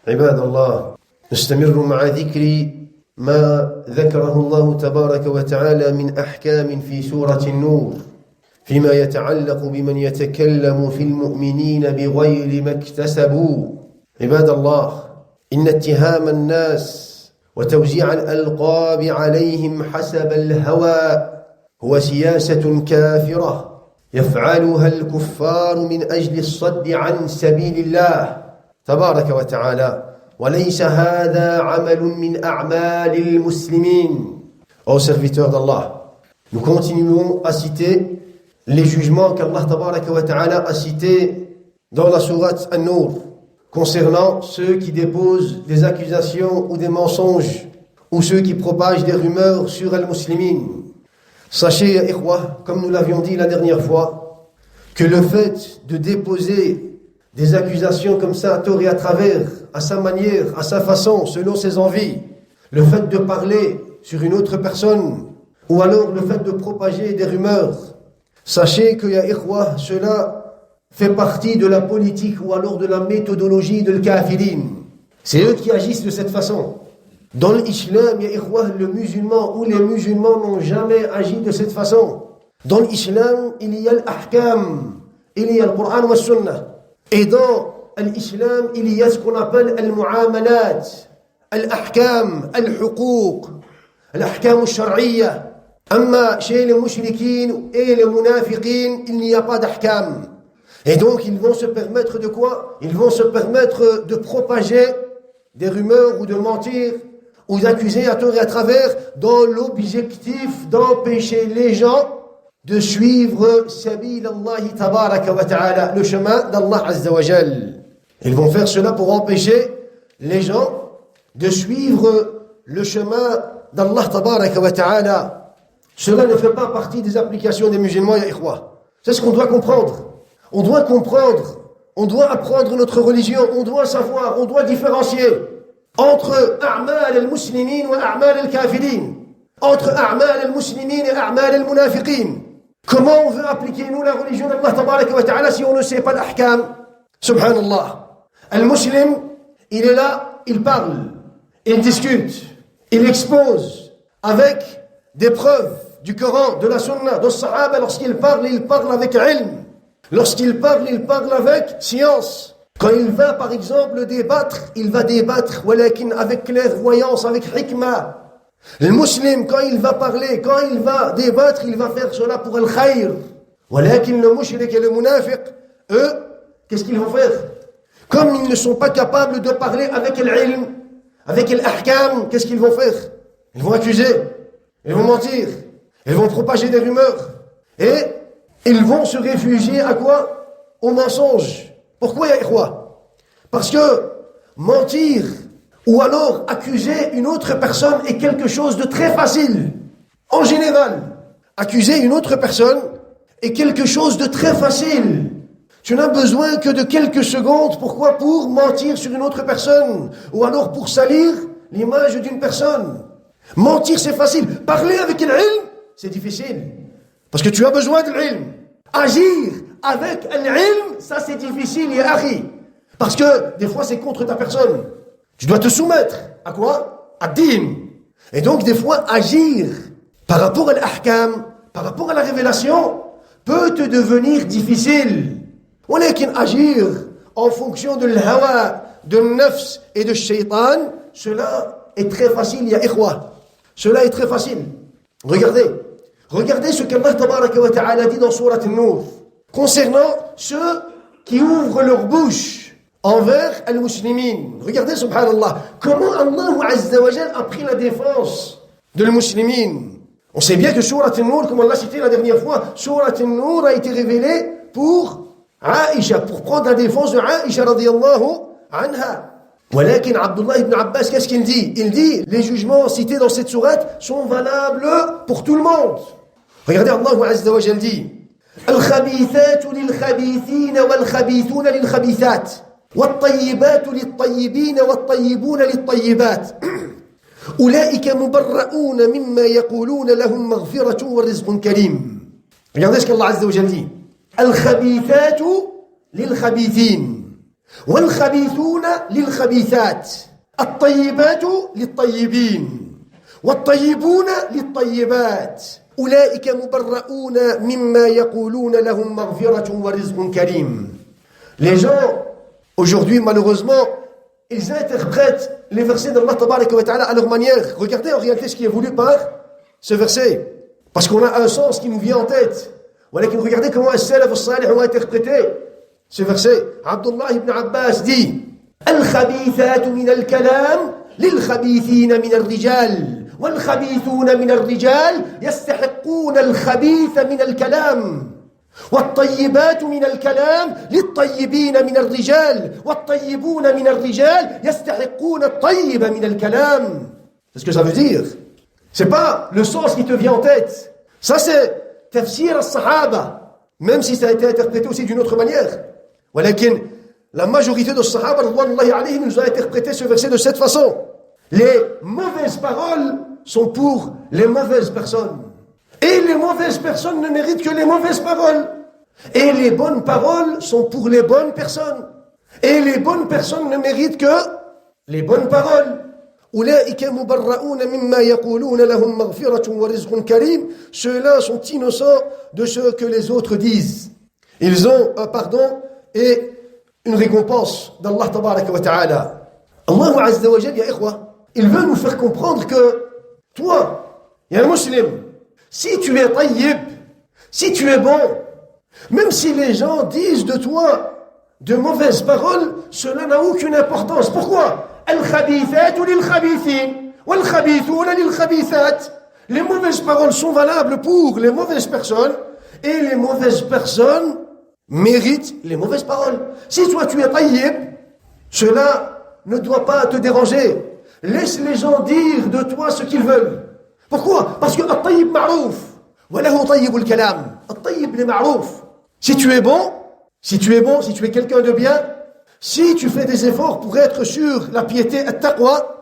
عباد الله، نستمر مع ذكر ما ذكره الله تبارك وتعالى من أحكام في سورة النور فيما يتعلق بمن يتكلم في المؤمنين بغير ما اكتسبوا. عباد الله، إن اتهام الناس وتوزيع الألقاب عليهم حسب الهوى هو سياسة كافرة يفعلها الكفار من أجل الصد عن سبيل الله تبارك وتعالى، وليس هذا عمل من أعمال المسلمين. Ô serviteurs d'Allah, nous continuons à citer les jugements qu'Allah tabaraka wa ta'ala a cités dans la sourate An-Nur concernant ceux qui déposent des accusations ou des mensonges ou ceux qui propagent des rumeurs sur al-muslimin. Sachez, ya ikhwa, comme nous l'avions dit la dernière fois, que le fait de déposer des accusations comme ça à tort et à travers, à sa manière, à sa façon, selon ses envies, le fait de parler sur une autre personne, ou alors le fait de propager des rumeurs, sachez que, ya ikhwa, cela fait partie de la politique ou alors de la méthodologie de l'kafirin. C'est eux qui agissent de cette façon. Dans l'islam, ya ikhwa, le musulman ou les musulmans n'ont jamais agi de cette façon. Dans l'islam, il y a l'ahkam, il y a le Coran wa Sunnah. Et dans l'islam, il y a ce qu'on appelle al-mu'amalat, al-ahkam, al-huquq, al-ahkam al-shar'iyya. Amma chez les mushrikin et les munafiqin, il n'y a pas d'ahkam. Et donc, ils vont se permettre de quoi? Ils vont se permettre de propager des rumeurs ou de mentir ou d'accuser à tort et à travers dans l'objectif d'empêcher les gens de suivre sabil Allah tabaraka wa ta'ala, le chemin d'Allah azza wa jal. Ils vont faire cela pour empêcher les gens de suivre le chemin d'Allah tabaraka wa ta'ala. Cela ne fait pas partie des applications des musulmans, ya ikhwa. C'est ce qu'on doit comprendre. On doit comprendre, on doit apprendre notre religion, on doit savoir, on doit différencier entre a'mal al-muslimin wa a'mal al-kafirin, entre a'mal al-muslimin et a'mal al-munafiqin. Comment on veut appliquer, nous, la religion d'Allah tabaraka wa ta'ala si on ne sait pas l'ahkam? Subhanallah. Al-muslim, il est là, il parle, il discute, il expose avec des preuves du Coran, de la Sunna, de Sahaba. Lorsqu'il parle avec ilm. Lorsqu'il parle avec science. Quand il va, par exemple, débattre, il va débattre, walakin avec clairvoyance, avec hikmah. Le musulman, quand il va parler, quand il va débattre, il va faire cela pour le khayr. Walakin le mushrik et le munafiq, eux, qu'est-ce qu'ils vont faire? Comme ils ne sont pas capables de parler avec l'ilm, avec l'ahkam, qu'est-ce qu'ils vont faire? Ils vont accuser, ils vont mentir, ils vont propager des rumeurs. Et ils vont se réfugier à quoi? Au mensonge. Pourquoi, ya ikhwa? Parce que mentir ou alors accuser une autre personne est quelque chose de très facile. En général, accuser une autre personne est quelque chose de très facile. Tu n'as besoin que de quelques secondes. Pourquoi? Pour mentir sur une autre personne ou alors pour salir l'image d'une personne. Mentir, c'est facile. Parler avec l'ilm, c'est difficile. Parce que tu as besoin de l'ilm. Agir avec l'ilm, ça c'est difficile, ya akhi. Parce que des fois c'est contre ta personne. Tu dois te soumettre à quoi? À din. Et donc des fois agir par rapport à l'ahkam, par rapport à la révélation, peut te devenir difficile. Walakin agir en fonction de l'hawa, de nafs et de shaitan, cela est très facile, ya ikhwa. Cela est très facile. Regardez ce qu'Allah tabaraka wa ta'ala dit dans Surat An-Nur concernant ceux qui ouvrent leur bouche envers al-muslimin. Regardez, subhanallah, comment Allah azza wa jal a pris la défense de al-muslimin. On sait bien que Surat An-Nur, comme on l'a cité la dernière fois, Surat An-Nur a été révélée pour Aïcha, pour prendre la défense de Aïcha radiyallahu anha. Walakin Abdullah ibn Abbas, qu'est-ce qu'il dit? Il dit, les jugements cités dans cette sourate sont valables pour tout le monde. Regardez, Allah azza wa jal dit, Al-khabithatu lil-khabithina wal-khabithuna lil-khabithat, wal-tayyibatu lil-tayyibina wal-tayyibuna lil-tayyibat. Ulaika mubarra'una mimma yaquluna lahum maghfiratun wa rizqun karim. Regardez ce qu'Allah azza wa jal dit. Al-khabithatu lil-khabithin. والخبيثون للخبيثات الطيبات للطيبين والطيبون للطيبات أولئك مبرؤون مما يقولون لهم مغفرة ورزق كريم. Les gens, aujourd'hui, malheureusement, ils interprètent les versets d'Allah Tabaraka wa Ta'ala à leur manière. Regardez en réalité ce qui est voulu par ce verset. Parce qu'on a un sens qui nous vient en tête. Regardez comment as-salaf as-salih ont interprété ce verset. Abdullah ibn Abbas dit Al-khabithatu min al-kalam lil-khabithina min al-rijal. والخبيثون من الرجال يستحقون الخبيث من الكلام والطيبات من الكلام للطيبين من الرجال والطيبون من الرجال يستحقون الطيب من الكلام. C'est ce que ça veut dire. C'est pas le sens qui te vient en tête. Ça c'est tafsir as-sahaba, même si ça a été interprété aussi d'une autre manière. ولكن la majorité des sahaba radhiyallahu alayhim nous a interprété ce verset de cette façon. Les mauvaises paroles sont pour les mauvaises personnes. Et les mauvaises personnes ne méritent que les mauvaises paroles. Et les bonnes paroles sont pour les bonnes personnes. Et les bonnes personnes ne méritent que les bonnes paroles. أولئك مبرؤون مما يقولون لهم مغفرة ورزق كريم. Ceux-là sont innocents de ce que les autres disent. Ils ont un pardon et une récompense d'Allah tabaraka wa ta'ala. Allah azza wa jalla, ya ikhwa, il veut nous faire comprendre que toi, il y a un musulman, si tu es tayyib, si tu es bon, même si les gens disent de toi de mauvaises paroles, cela n'a aucune importance. Pourquoi? Al-khabithatu lil-khabithin, wal-khabithuna lil-khabithat. Les mauvaises paroles sont valables pour les mauvaises personnes, et les mauvaises personnes méritent les mauvaises paroles. Si toi tu es tayyib, cela ne doit pas te déranger. Laisse les gens dire de toi ce qu'ils veulent. Pourquoi? Parce que at-tayyib ma'rouf. Wa lahu tayyibul kalam. At-tayyib li ma'rouf. Si tu es bon, si tu es quelqu'un de bien, si tu fais des efforts pour être sur la piété, at-taqwa,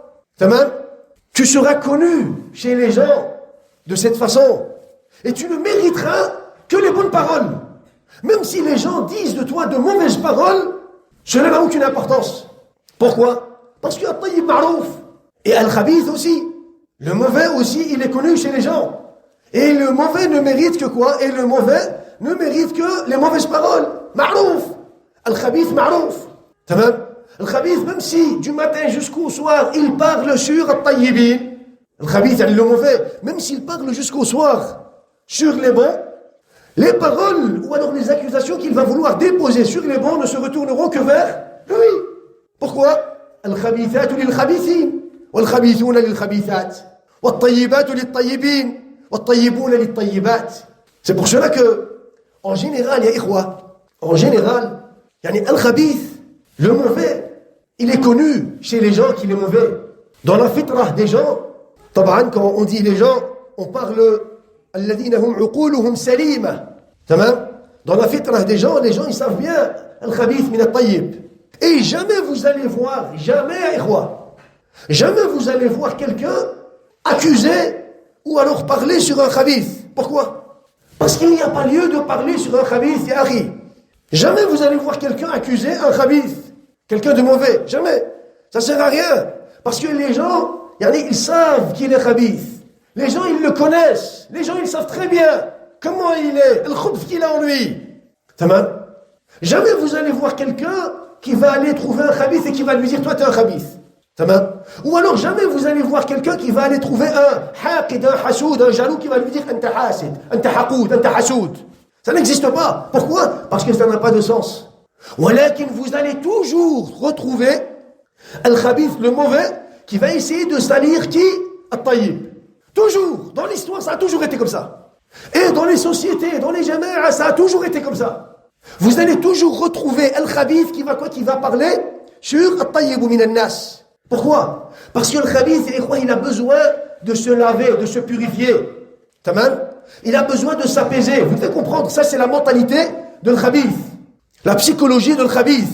tu seras connu chez les gens de cette façon. Et tu ne mériteras que les bonnes paroles. Même si les gens disent de toi de mauvaises paroles, cela n'a aucune importance. Pourquoi? Parce que at-tayyib ma'rouf. Et al-khabith aussi. Le mauvais aussi, il est connu chez les gens. Et le mauvais ne mérite que quoi? Et le mauvais ne mérite que les mauvaises paroles. Ma'rouf. Al-khabith ma'rouf. Tamam? Al-khabith, même si du matin jusqu'au soir, il parle sur at-tayyibin. Al-khabith, le mauvais, même s'il parle jusqu'au soir sur les bons, les paroles ou alors les accusations qu'il va vouloir déposer sur les bons ne se retourneront que vers lui. Pourquoi? Al-khabithatu lil-khabithin. والخبيثون للخبيثات والطيبات للطيبين والطيبون للطيبات. C'est pour cela que en général, ya ikhwa, en général, yani al-khabith, le mauvais, il est connu chez les gens qu'il est mauvais. Dans la fitrah des gens, طبعا quand on dit les gens, on parle alladhina hum uquluhum salima. Tamam? Dans la fitrah des gens, les gens ils savent bien al-khabith min at-tayyib. Et jamais vous allez voir, jamais ya ikhwa, jamais vous allez voir quelqu'un accuser ou alors parler sur un khabith. Pourquoi? Parce qu'il n'y a pas lieu de parler sur un khabith, ya akhi. Jamais vous allez voir quelqu'un accuser un khabith, quelqu'un de mauvais. Jamais. Ça sert à rien. Parce que les gens, ils savent qu'il est khabith. Les gens, ils le connaissent. Les gens, ils savent très bien comment il est, le khubth qu'il a en lui. Tamam? Jamais vous allez voir quelqu'un qui va aller trouver un khabith et qui va lui dire, toi, t'es un khabith. Tamam? Ou alors jamais vous allez voir quelqu'un qui va aller trouver un haqid, un hasoud, un jaloux qui va lui dire anta hasid, anta haqoud, anta hasoud. Ça n'existe pas. Pourquoi? Parce que ça n'a pas de sens. Walakin vous allez toujours retrouver al-khabith, le mauvais, qui va essayer de salir qui? At-tayyib. Toujours. Dans l'histoire, ça a toujours été comme ça. Et dans les sociétés, dans les jama'a, ça a toujours été comme ça. Vous allez toujours retrouver al-khabith qui va quoi? Qui va parler sur at-tayyib min an-nas. Pourquoi? Parce que le khabith, il a besoin de se laver, de se purifier. Tamam? Il a besoin de s'apaiser. Vous devez comprendre, ça c'est la mentalité de l'khabith. La psychologie de l'khabith.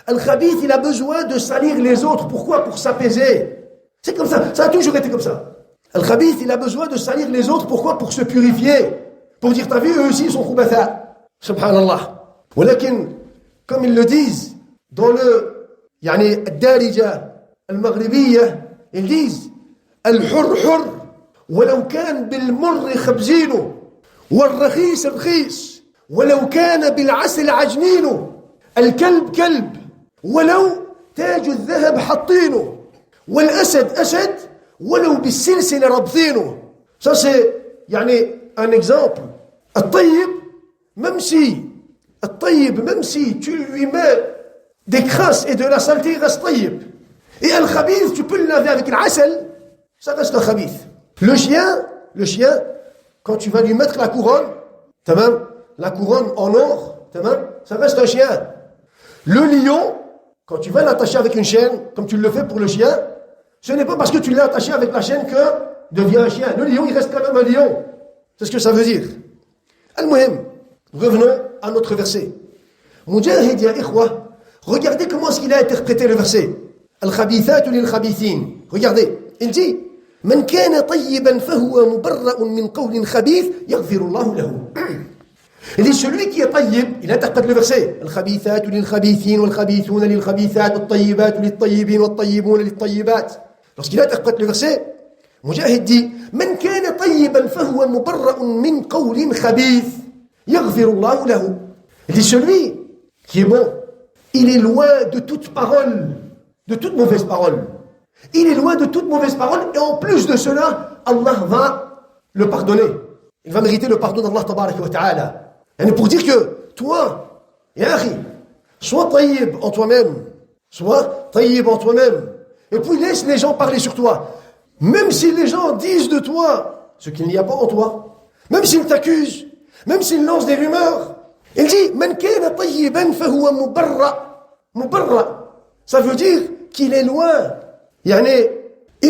Al-khabith, il a besoin de salir les autres. Pourquoi? Pour s'apaiser. C'est comme ça. Ça a toujours été comme ça. Al-khabith, il a besoin de salir les autres. Pourquoi? Pour se purifier. Pour dire, t'as vu, eux aussi, ils sont khubatha. Subhanallah. Walakin, comme ils le disent, dans le الدارجة المغربية, ils disent الحر حر ولو كان بالمر خبزينه والرخيص رخيص ولو كان بالعسل عجنينه الكلب كلب ولو تاج الذهب حطينه والأسد أسد ولو بالسلسلة ربطينه. Ça c'est un exemple. الطيب même si tu lui mets des crasses et de la saleté, il reste طيب. Et al-khabith, tu peux le laver avec l'asal, ça reste un khabith. Le chien, quand tu vas lui mettre la couronne, la couronne en or, ça reste un chien. Le lion, quand tu vas l'attacher avec une chaîne, comme tu le fais pour le chien, ce n'est pas parce que tu l'as attaché avec la chaîne que devient un chien. Le lion, il reste quand même un lion. C'est ce que ça veut dire. Al-Muhim, revenons à notre verset. Mujahid ya ikhwa, regardez comment est-ce qu'il a interprété le verset. Al-khabithatu lil-khabithin. Regardez, il dit Man kana tayyiban fahuwa mubarra'un min qawlin khabith yaghfiru Allahu lahu. Il dit celui qui est tayyib, il interprète le verset. Al-khabithatu lil-khabithin wal-khabithuna lil-khabithat wat-tayyibatu lit-tayyibin wat-tayyibuna lit-tayyibat. Lorsqu'il interprète le verset, Mujahid dit Man kana tayyiban fahuwa mubarra'un min qawlin khabith yaghfiru Allahu lahu. Il dit celui qui est bon, il est loin de toute parole, de toute mauvaise parole. Il est loin de toute mauvaise parole et en plus de cela, Allah va le pardonner. Il va mériter le pardon d'Allah tabaraka wa ta'ala. Et pour dire que toi, ya akhi, sois tayyib en toi-même, et puis laisse les gens parler sur toi. Même si les gens disent de toi ce qu'il n'y a pas en toi, même s'ils t'accusent, même s'ils lancent des rumeurs, il dit Man kana tayyiban fahuwa mubarra. Ça veut dire qu'il est loin. Il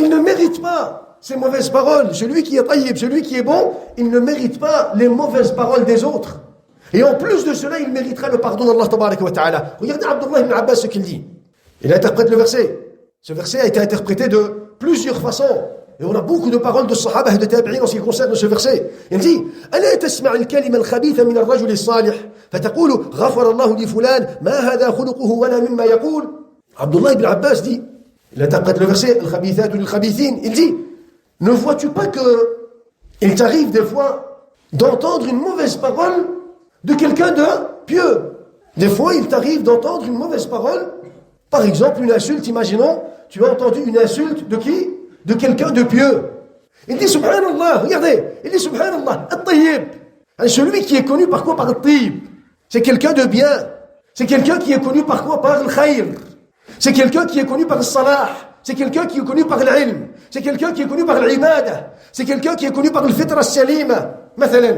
ne mérite pas ces mauvaises paroles. Celui qui est tayyib, celui qui est bon, il ne mérite pas les mauvaises paroles des autres. Et en plus de cela, il mériterait le pardon d'Allah tabaraka wa ta'ala. Regardez Abdullah ibn Abbas ce qu'il dit. Il interprète le verset. Ce verset a été interprété de plusieurs façons. Et on a beaucoup de paroles de sahaba et de tabi'in en ce qui concerne ce verset. Il dit ألا تسمع الكلمة الخبيثة من الرجل الصالح فتقول غفر الله لفلان ما هذا خلقه ولا مما يقول. Abdullah ibn Abbas dit, il interprète le verset Al-Khabithatu lil-Khabithin, il dit ne vois-tu pas que il t'arrive des fois d'entendre une mauvaise parole de quelqu'un de pieux. Des fois il t'arrive d'entendre une mauvaise parole, par exemple une insulte, imaginons tu as entendu une insulte de qui? De quelqu'un de pieux. Il dit subhanallah, regardez, il dit subhanallah, at-tayyib. Celui qui est connu par quoi? Par at-tayyib. C'est quelqu'un de bien. C'est quelqu'un qui est connu par quoi? Par le khayr. C'est quelqu'un qui est connu par le salah. C'est quelqu'un qui est connu par l'ilm. C'est quelqu'un qui est connu par l'ibada. C'est quelqu'un qui est connu par le fitra salima. Mathalan.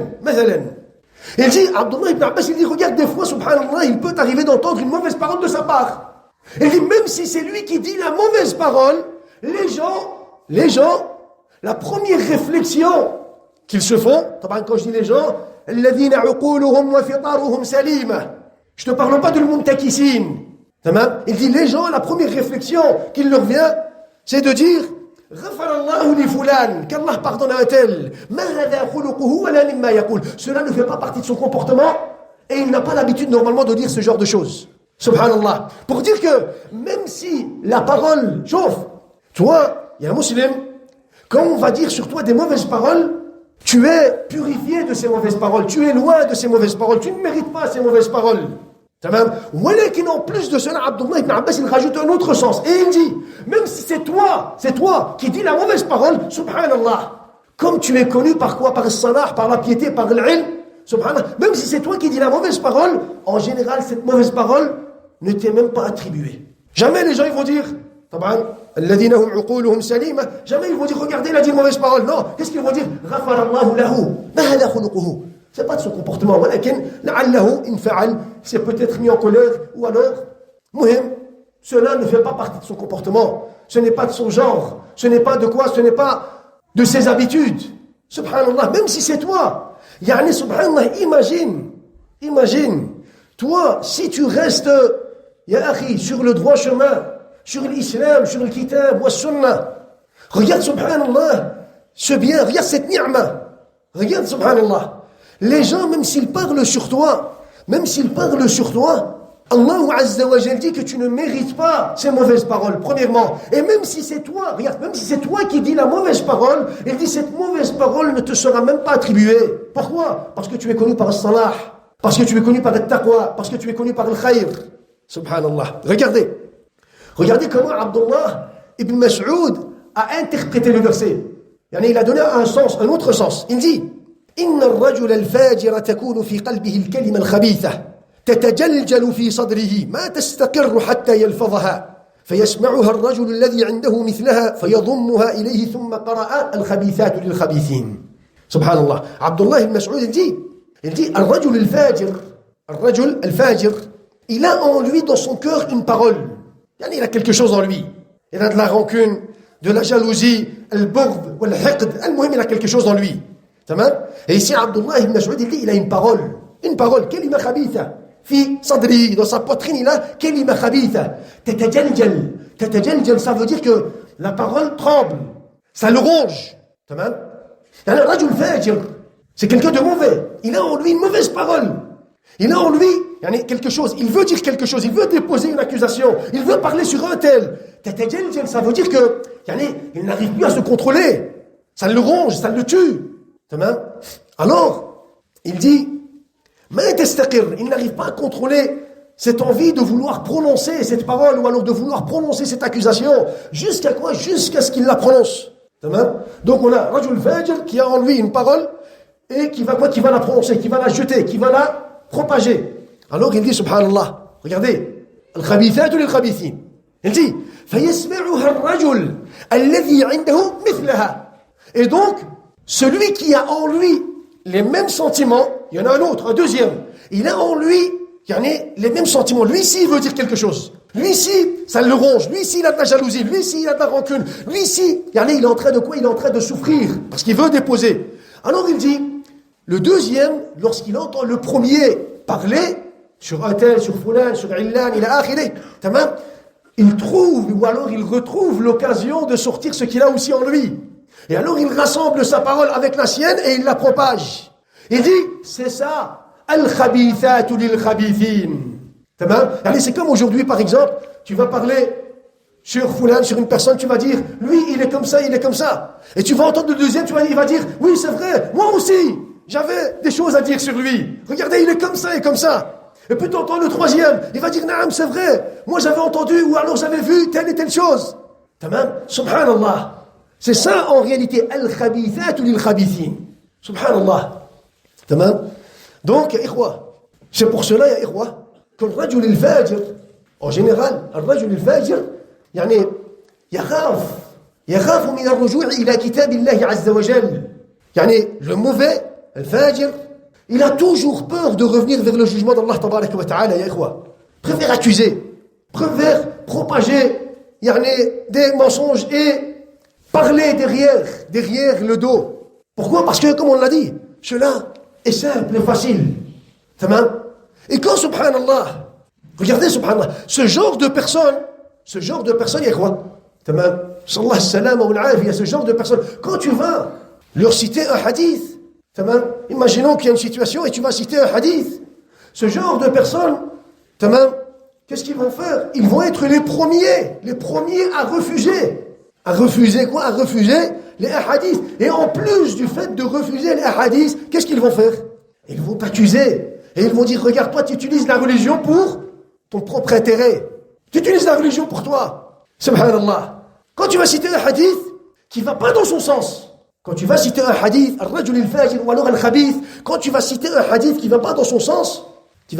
Il dit, Abdullah ibn Abbas, il dit, regarde, des fois, subhanallah, il peut arriver d'entendre une mauvaise parole de sa part. Il dit, même si c'est lui qui dit la mauvaise parole, les gens, la première réflexion qu'ils se font, quand je dis les gens, الذين عقولهم وفطارهم سليمة. Je ne te parle pas de l'muntakisin. Il dit les gens, la première réflexion qui leur vient, c'est de dire غفر الله لفلان, qu'Allah pardonne à un tel. ما هذا خلقه ولا مما يقول. Cela ne fait pas partie de son comportement et il n'a pas l'habitude normalement de dire ce genre de choses. Subhanallah. Pour dire que même si la parole chauffe, toi, il y a un musulman, quand on va dire sur toi des mauvaises paroles, tu es purifié de ces mauvaises paroles, tu es loin de ces mauvaises paroles, tu ne mérites pas ces mauvaises paroles. Walakin en plus de cela, Abdullah ibn Abbas, il rajoute un autre sens. Et il dit, même si c'est toi qui dis la mauvaise parole, subhanallah, comme tu es connu par quoi? Par le salah, par la piété, par l'ilm, subhanallah, même si c'est toi qui dis la mauvaise parole, en général, cette mauvaise parole ne t'est même pas attribuée. Jamais les gens ils vont dire, الذين هم عقولهم سليمة, jamais ils vont dire regardez il a dit une mauvaise parole. Non, qu'est-ce qu'ils vont dire? غفر الله له ما هذا خلقه. C'est pas de son comportement, ولكن لعله إن فعل, c'est peut-être mis en colère, ou alors مهم, cela ne fait pas partie de son comportement, ce n'est pas de son genre, ce n'est pas de quoi, ce n'est pas de ses habitudes. Subhanallah, même si c'est toi, yani subhanallah, imagine, toi si tu restes ya akhi sur le droit chemin, sur l'islam, sur le kitab wa sunnah. Regarde subhanallah ce bien, regarde cette ni'ma. Regarde subhanallah. Les gens, même s'ils parlent sur toi, Allah Azza wa Jal dit que tu ne mérites pas ces mauvaises paroles, premièrement. Et même si c'est toi, regarde, même si c'est toi qui dis la mauvaise parole, il dit cette mauvaise parole ne te sera même pas attribuée. Pourquoi? Parce que tu es connu par le salah, parce que tu es connu par le taqwa, parce que tu es connu par le khayr. Subhanallah. Regardez comment Abdullah ibn Mas'ud a interprété le verset. Il a donné un autre sens. Il dit إن الرجل الفاجر تكون في قلبه الكلمة الخبيثة تتجلجل في صدره ما تستقر حتى يلفظها فيسمعها الرجل الذي عنده مثلها فيضمها إليه ثم قرأ الخبيثات للخبيثين. سبحان الله. عبد الله بن مسعود il dit الرجل الفاجر il a en lui dans son cœur une parole. Il a quelque chose en lui. Il a de la rancune, de la jalousie, al-bughd, wal-hiqd. Al-muhim, il a quelque chose en lui. Et ici, Abdullah ibn Mas'ud, il dit, il a une parole, kalima khabitha. Fi sadri, dans sa poitrine, il a kalima khabitha. Tatajaljal, ça veut dire que la parole tremble, ça le ronge. Un rajul fajir, c'est quelqu'un de mauvais. Il a en lui une mauvaise parole. Il a en lui quelque chose, il veut dire quelque chose, il veut déposer une accusation, il veut parler sur un tel. Tatajaljal, ça veut dire que il n'arrive plus à se contrôler. Ça le ronge, ça le tue. Alors, il dit, il n'arrive pas à contrôler cette envie de vouloir prononcer cette parole ou alors de vouloir prononcer cette accusation. Jusqu'à quoi? Jusqu'à ce qu'il la prononce. Donc on a Rajul Fajr qui a en lui une parole et qui va la prononcer, qui va la jeter, qui va la propager. Alors il dit, subhanallah, regardez, al-khabithatu lil-khabithin. Il dit, فَيَسْمَعُهَا الرَّجُلُ الَّذِي عِنْدَهُ مِثْلَهَا. Et donc, celui qui a en lui les mêmes sentiments, il y en a un autre, un deuxième, il a en lui les mêmes sentiments. Lui ici, il veut dire quelque chose. Lui ici, ça le ronge. Lui ici, il a de la jalousie. Lui ici, il a de la rancune. Lui ici, il est en train de quoi? Il est en train de souffrir parce qu'il veut déposer. Alors il dit, le deuxième, lorsqu'il entend le premier parler sur un tel, sur fulan, sur illan, il a akhiré, il trouve ou alors il retrouve l'occasion de sortir ce qu'il a aussi en lui. Et alors il rassemble sa parole avec la sienne et il la propage. Il dit, c'est ça, al-khabithatu lil-khabithin. C'est comme aujourd'hui par exemple, tu vas parler sur fulan, sur une personne, tu vas dire, lui il est comme ça, il est comme ça. Et tu vas entendre le deuxième, il va dire, oui c'est vrai, moi aussi, j'avais des choses à dire sur lui. Regardez, il est comme ça et comme ça. Et puis tu entends le troisième, il va dire, naam, c'est vrai, moi j'avais entendu ou alors j'avais vu telle et telle chose. Subhanallah. C'est ça en réalité, al-khabithatu lil-khabithin. Subhanallah. Donc, ya ikhwa, c'est pour cela, ya ikhwa, que le rajul al-fajir, en général, le rajul al-fajir, يخاف من الرجوع إلى كتاب الله عز وجل. Le mauvais, al-fajir, il a toujours peur de revenir vers le jugement d'Allah tabaraka wa ta'ala, ya ikhwa. Préfère accuser, préfère propager des mensonges et parler derrière le dos. Pourquoi? Parce que, comme on l'a dit, cela est simple et facile. Et quand, subhanallah, regardez, subhanallah, ce genre de personnes, il y a quoi? Sallallahu salam wa al-afiya, ce genre de personnes, quand tu vas leur citer un hadith, imaginons qu'il y a une situation et tu vas citer un hadith, ce genre de personnes, qu'est-ce qu'ils vont faire? Ils vont être les premiers à refuser. À refuser quoi? À refuser les hadiths. Et en plus du fait de refuser les hadiths, qu'est-ce qu'ils vont faire? Ils vont t'accuser. Et ils vont dire, regarde, toi, tu utilises la religion pour ton propre intérêt. Tu utilises la religion pour toi. Subhanallah. Quand tu vas citer un hadith qui ne va pas dans son sens, quand tu vas citer un hadith, al-rajul al-fajir ou alors al-khabith, quand tu vas citer un hadith qui ne va pas dans son sens, il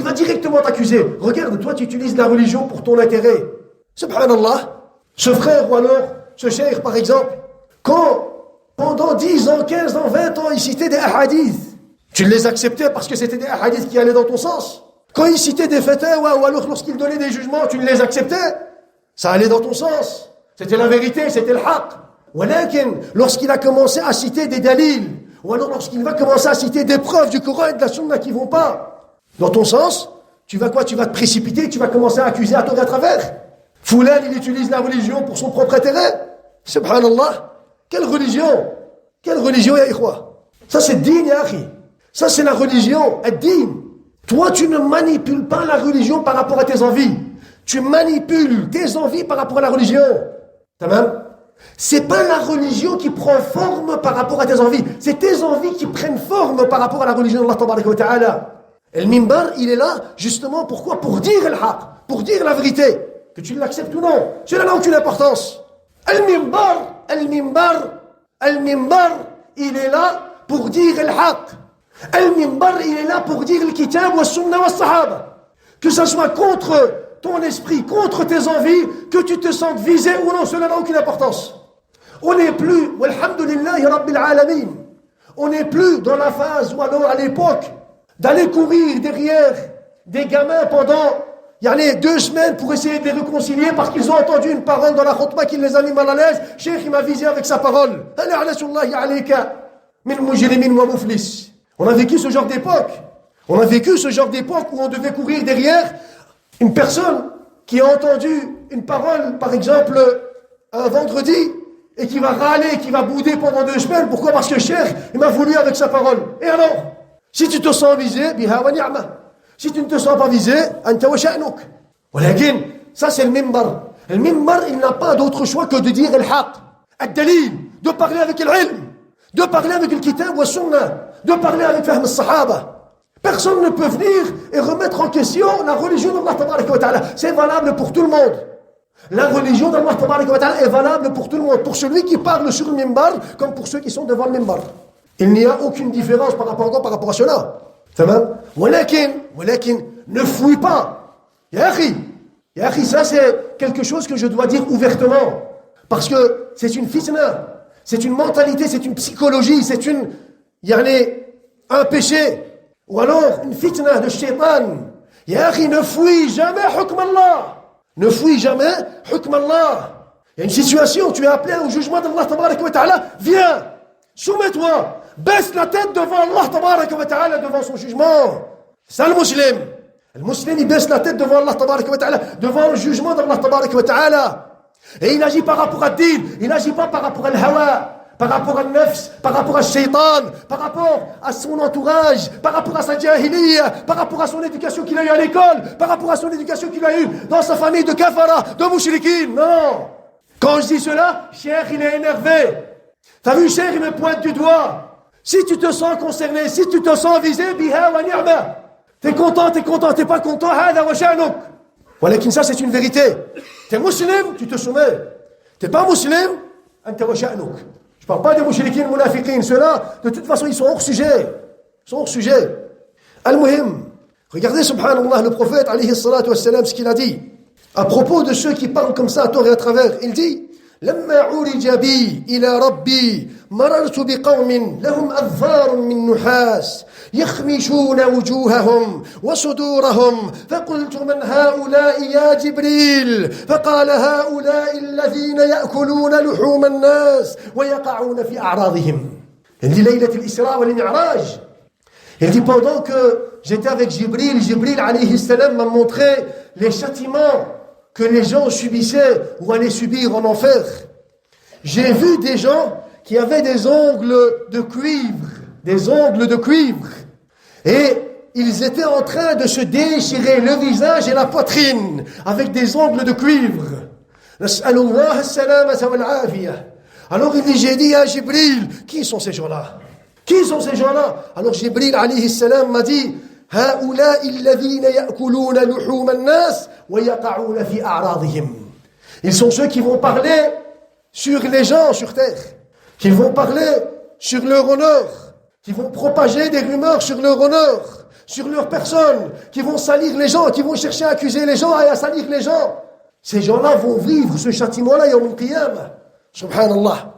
va directement t'accuser. Regarde, toi, tu utilises la religion pour ton intérêt. Subhanallah. Ce frère ou alors ce cheikh par exemple, quand pendant 10 ans, 15 ans, 20 ans, il citait des hadiths, tu les acceptais parce que c'était des hadiths qui allaient dans ton sens. Quand il citait des fatwas ou alors lorsqu'il donnait des jugements, tu les acceptais, ça allait dans ton sens. C'était la vérité, c'était le haqq. Walakin, lorsqu'il a commencé à citer des dalils, ou alors lorsqu'il va commencer à citer des preuves du Coran et de la Sunna qui vont pas dans ton sens, tu vas quoi? Tu vas te précipiter, tu vas commencer à accuser à tort et à travers. Foulan, il utilise la religion pour son propre intérêt. Subhanallah. Quelle religion, ya ikhwa? Ça c'est din, ya akhi. Ça c'est la religion, ad-din. Toi, tu ne manipules pas la religion par rapport à tes envies. Tu manipules tes envies par rapport à la religion. Tamam? C'est pas la religion qui prend forme par rapport à tes envies. C'est tes envies qui prennent forme par rapport à la religion d'Allah tabaraka wa ta'ala. Et le mimbar, il est là, justement, pourquoi? Pour dire le haq, pour dire la vérité. Que tu l'acceptes ou non, cela n'a aucune importance. Al-mimbar, il est là pour dire le haq. Al-mimbar, il est là pour dire le kitab wa sunnah wa sahaba. Que ça soit contre ton esprit, contre tes envies, que tu te sentes visé ou non, cela n'a aucune importance. On n'est plus, walhamdulillahi rabbil alamin, on n'est plus dans la phase ou alors à l'époque d'aller courir derrière des gamins pendant 2 semaines pour essayer de les réconcilier parce qu'ils ont entendu une parole dans la khutbah qui les a mis mal à l'aise. Cheikh, il m'a visé avec sa parole. On a vécu ce genre d'époque. On a vécu ce genre d'époque où on devait courir derrière une personne qui a entendu une parole, par exemple, un vendredi, et qui va râler, qui va bouder pendant 2 semaines. Pourquoi? Parce que Cheikh, il m'a voulu avec sa parole. Et alors? Si tu te sens visé, biha wa ni'ma. Si tu ne te sens pas visé, anta wa sha'nuk. Walakin, ça c'est le mimbar. Le mimbar, il n'a pas d'autre choix que de dire al-haq, al-dalil, de parler avec l'ilm, de parler avec le kitab wa sunnah, de parler avec fahm al-sahaba. Personne ne peut venir et remettre en question la religion d'Allah tabaraka wa ta'ala. C'est valable pour tout le monde. La religion d'Allah tabaraka wa ta'ala est valable pour tout le monde. Pour celui qui parle sur le mimbar, comme pour ceux qui sont devant le mimbar. Il n'y a aucune différence par rapport à cela. Walakin, ne fouille pas. Ya akhi, ça c'est quelque chose que je dois dire ouvertement. Parce que c'est une fitna, c'est une mentalité, c'est une psychologie, c'est un péché. Ou alors une fitna de shaitan. Ya akhi, ne fouille jamais hukm Allah. Ne fouille jamais hukm Allah. Il y a une situation où tu es appelé au jugement d'Allah tabaraka wa ta'ala. Viens, soumets-toi. Baisse la tête devant Allah tabaraka wa ta'ala, devant son jugement. C'est ça le musulman. Le musulman, il baisse la tête devant Allah tabaraka wa ta'ala, devant le jugement d'Allah tabaraka wa ta'ala. Et il agit par rapport à din, il n'agit pas par rapport à l'hawa, par rapport à nafs, par rapport à shaitan, par rapport à son entourage, par rapport à sa jahiliya, par rapport à son éducation qu'il a eue à l'école, par rapport à son éducation qu'il a eue dans sa famille de kafara, de mushrikin. Non. Quand je dis cela, Cheikh, il est énervé. T'as vu, Cheikh, il me pointe du doigt. Si tu te sens concerné, si tu te sens visé, biha wa ni'ma. T'es content, t'es pas content, hada wa sha'nuk. Walakin ça, c'est une vérité. T'es musulman, tu te soumets. T'es pas musulman, anta wa sha'nuk. Je parle pas des mouchriquins, munafiqins. Ceux-là, de toute façon, ils sont hors sujet. Al-Muhim. Regardez, subhanallah, le prophète, alayhi salatu wassalam, ce qu'il a dit. À propos de ceux qui parlent comme ça à tort et à travers, il dit, لما عرج بي إلى ربي مررت بقوم لهم أظفار من نحاس يخمشون وجوههم وصدورهم فقلت من هؤلاء يا جبريل فقال هؤلاء الذين يأكلون لحوم الناس ويقعون في أعراضهم. Il dit ليلة الإسراء والمعراج. Il dit pendant que j'étais avec Jibril alayhi salam m'a montré les châtiments que les gens subissaient ou allaient subir en enfer. J'ai vu des gens qui avaient des ongles de cuivre. Et ils étaient en train de se déchirer le visage et la poitrine avec des ongles de cuivre. Nas'alullah as-salamata wal afiyah. Alors j'ai dit à Jibril, qui sont ces gens-là? Alors Jibril alayhi salam m'a dit, هؤلاء الذين يأكلون لحوم الناس ويقعون في أعراضهم. Ils sont ceux qui vont parler sur les gens sur terre, qui vont parler sur leur honneur, qui vont propager des rumeurs sur leur honneur, sur leur personne, qui vont salir les gens, qui vont chercher à accuser les gens et à salir les gens. Ces gens-là vont vivre ce châtiment-là yawm al-qiyamah. Subhanallah.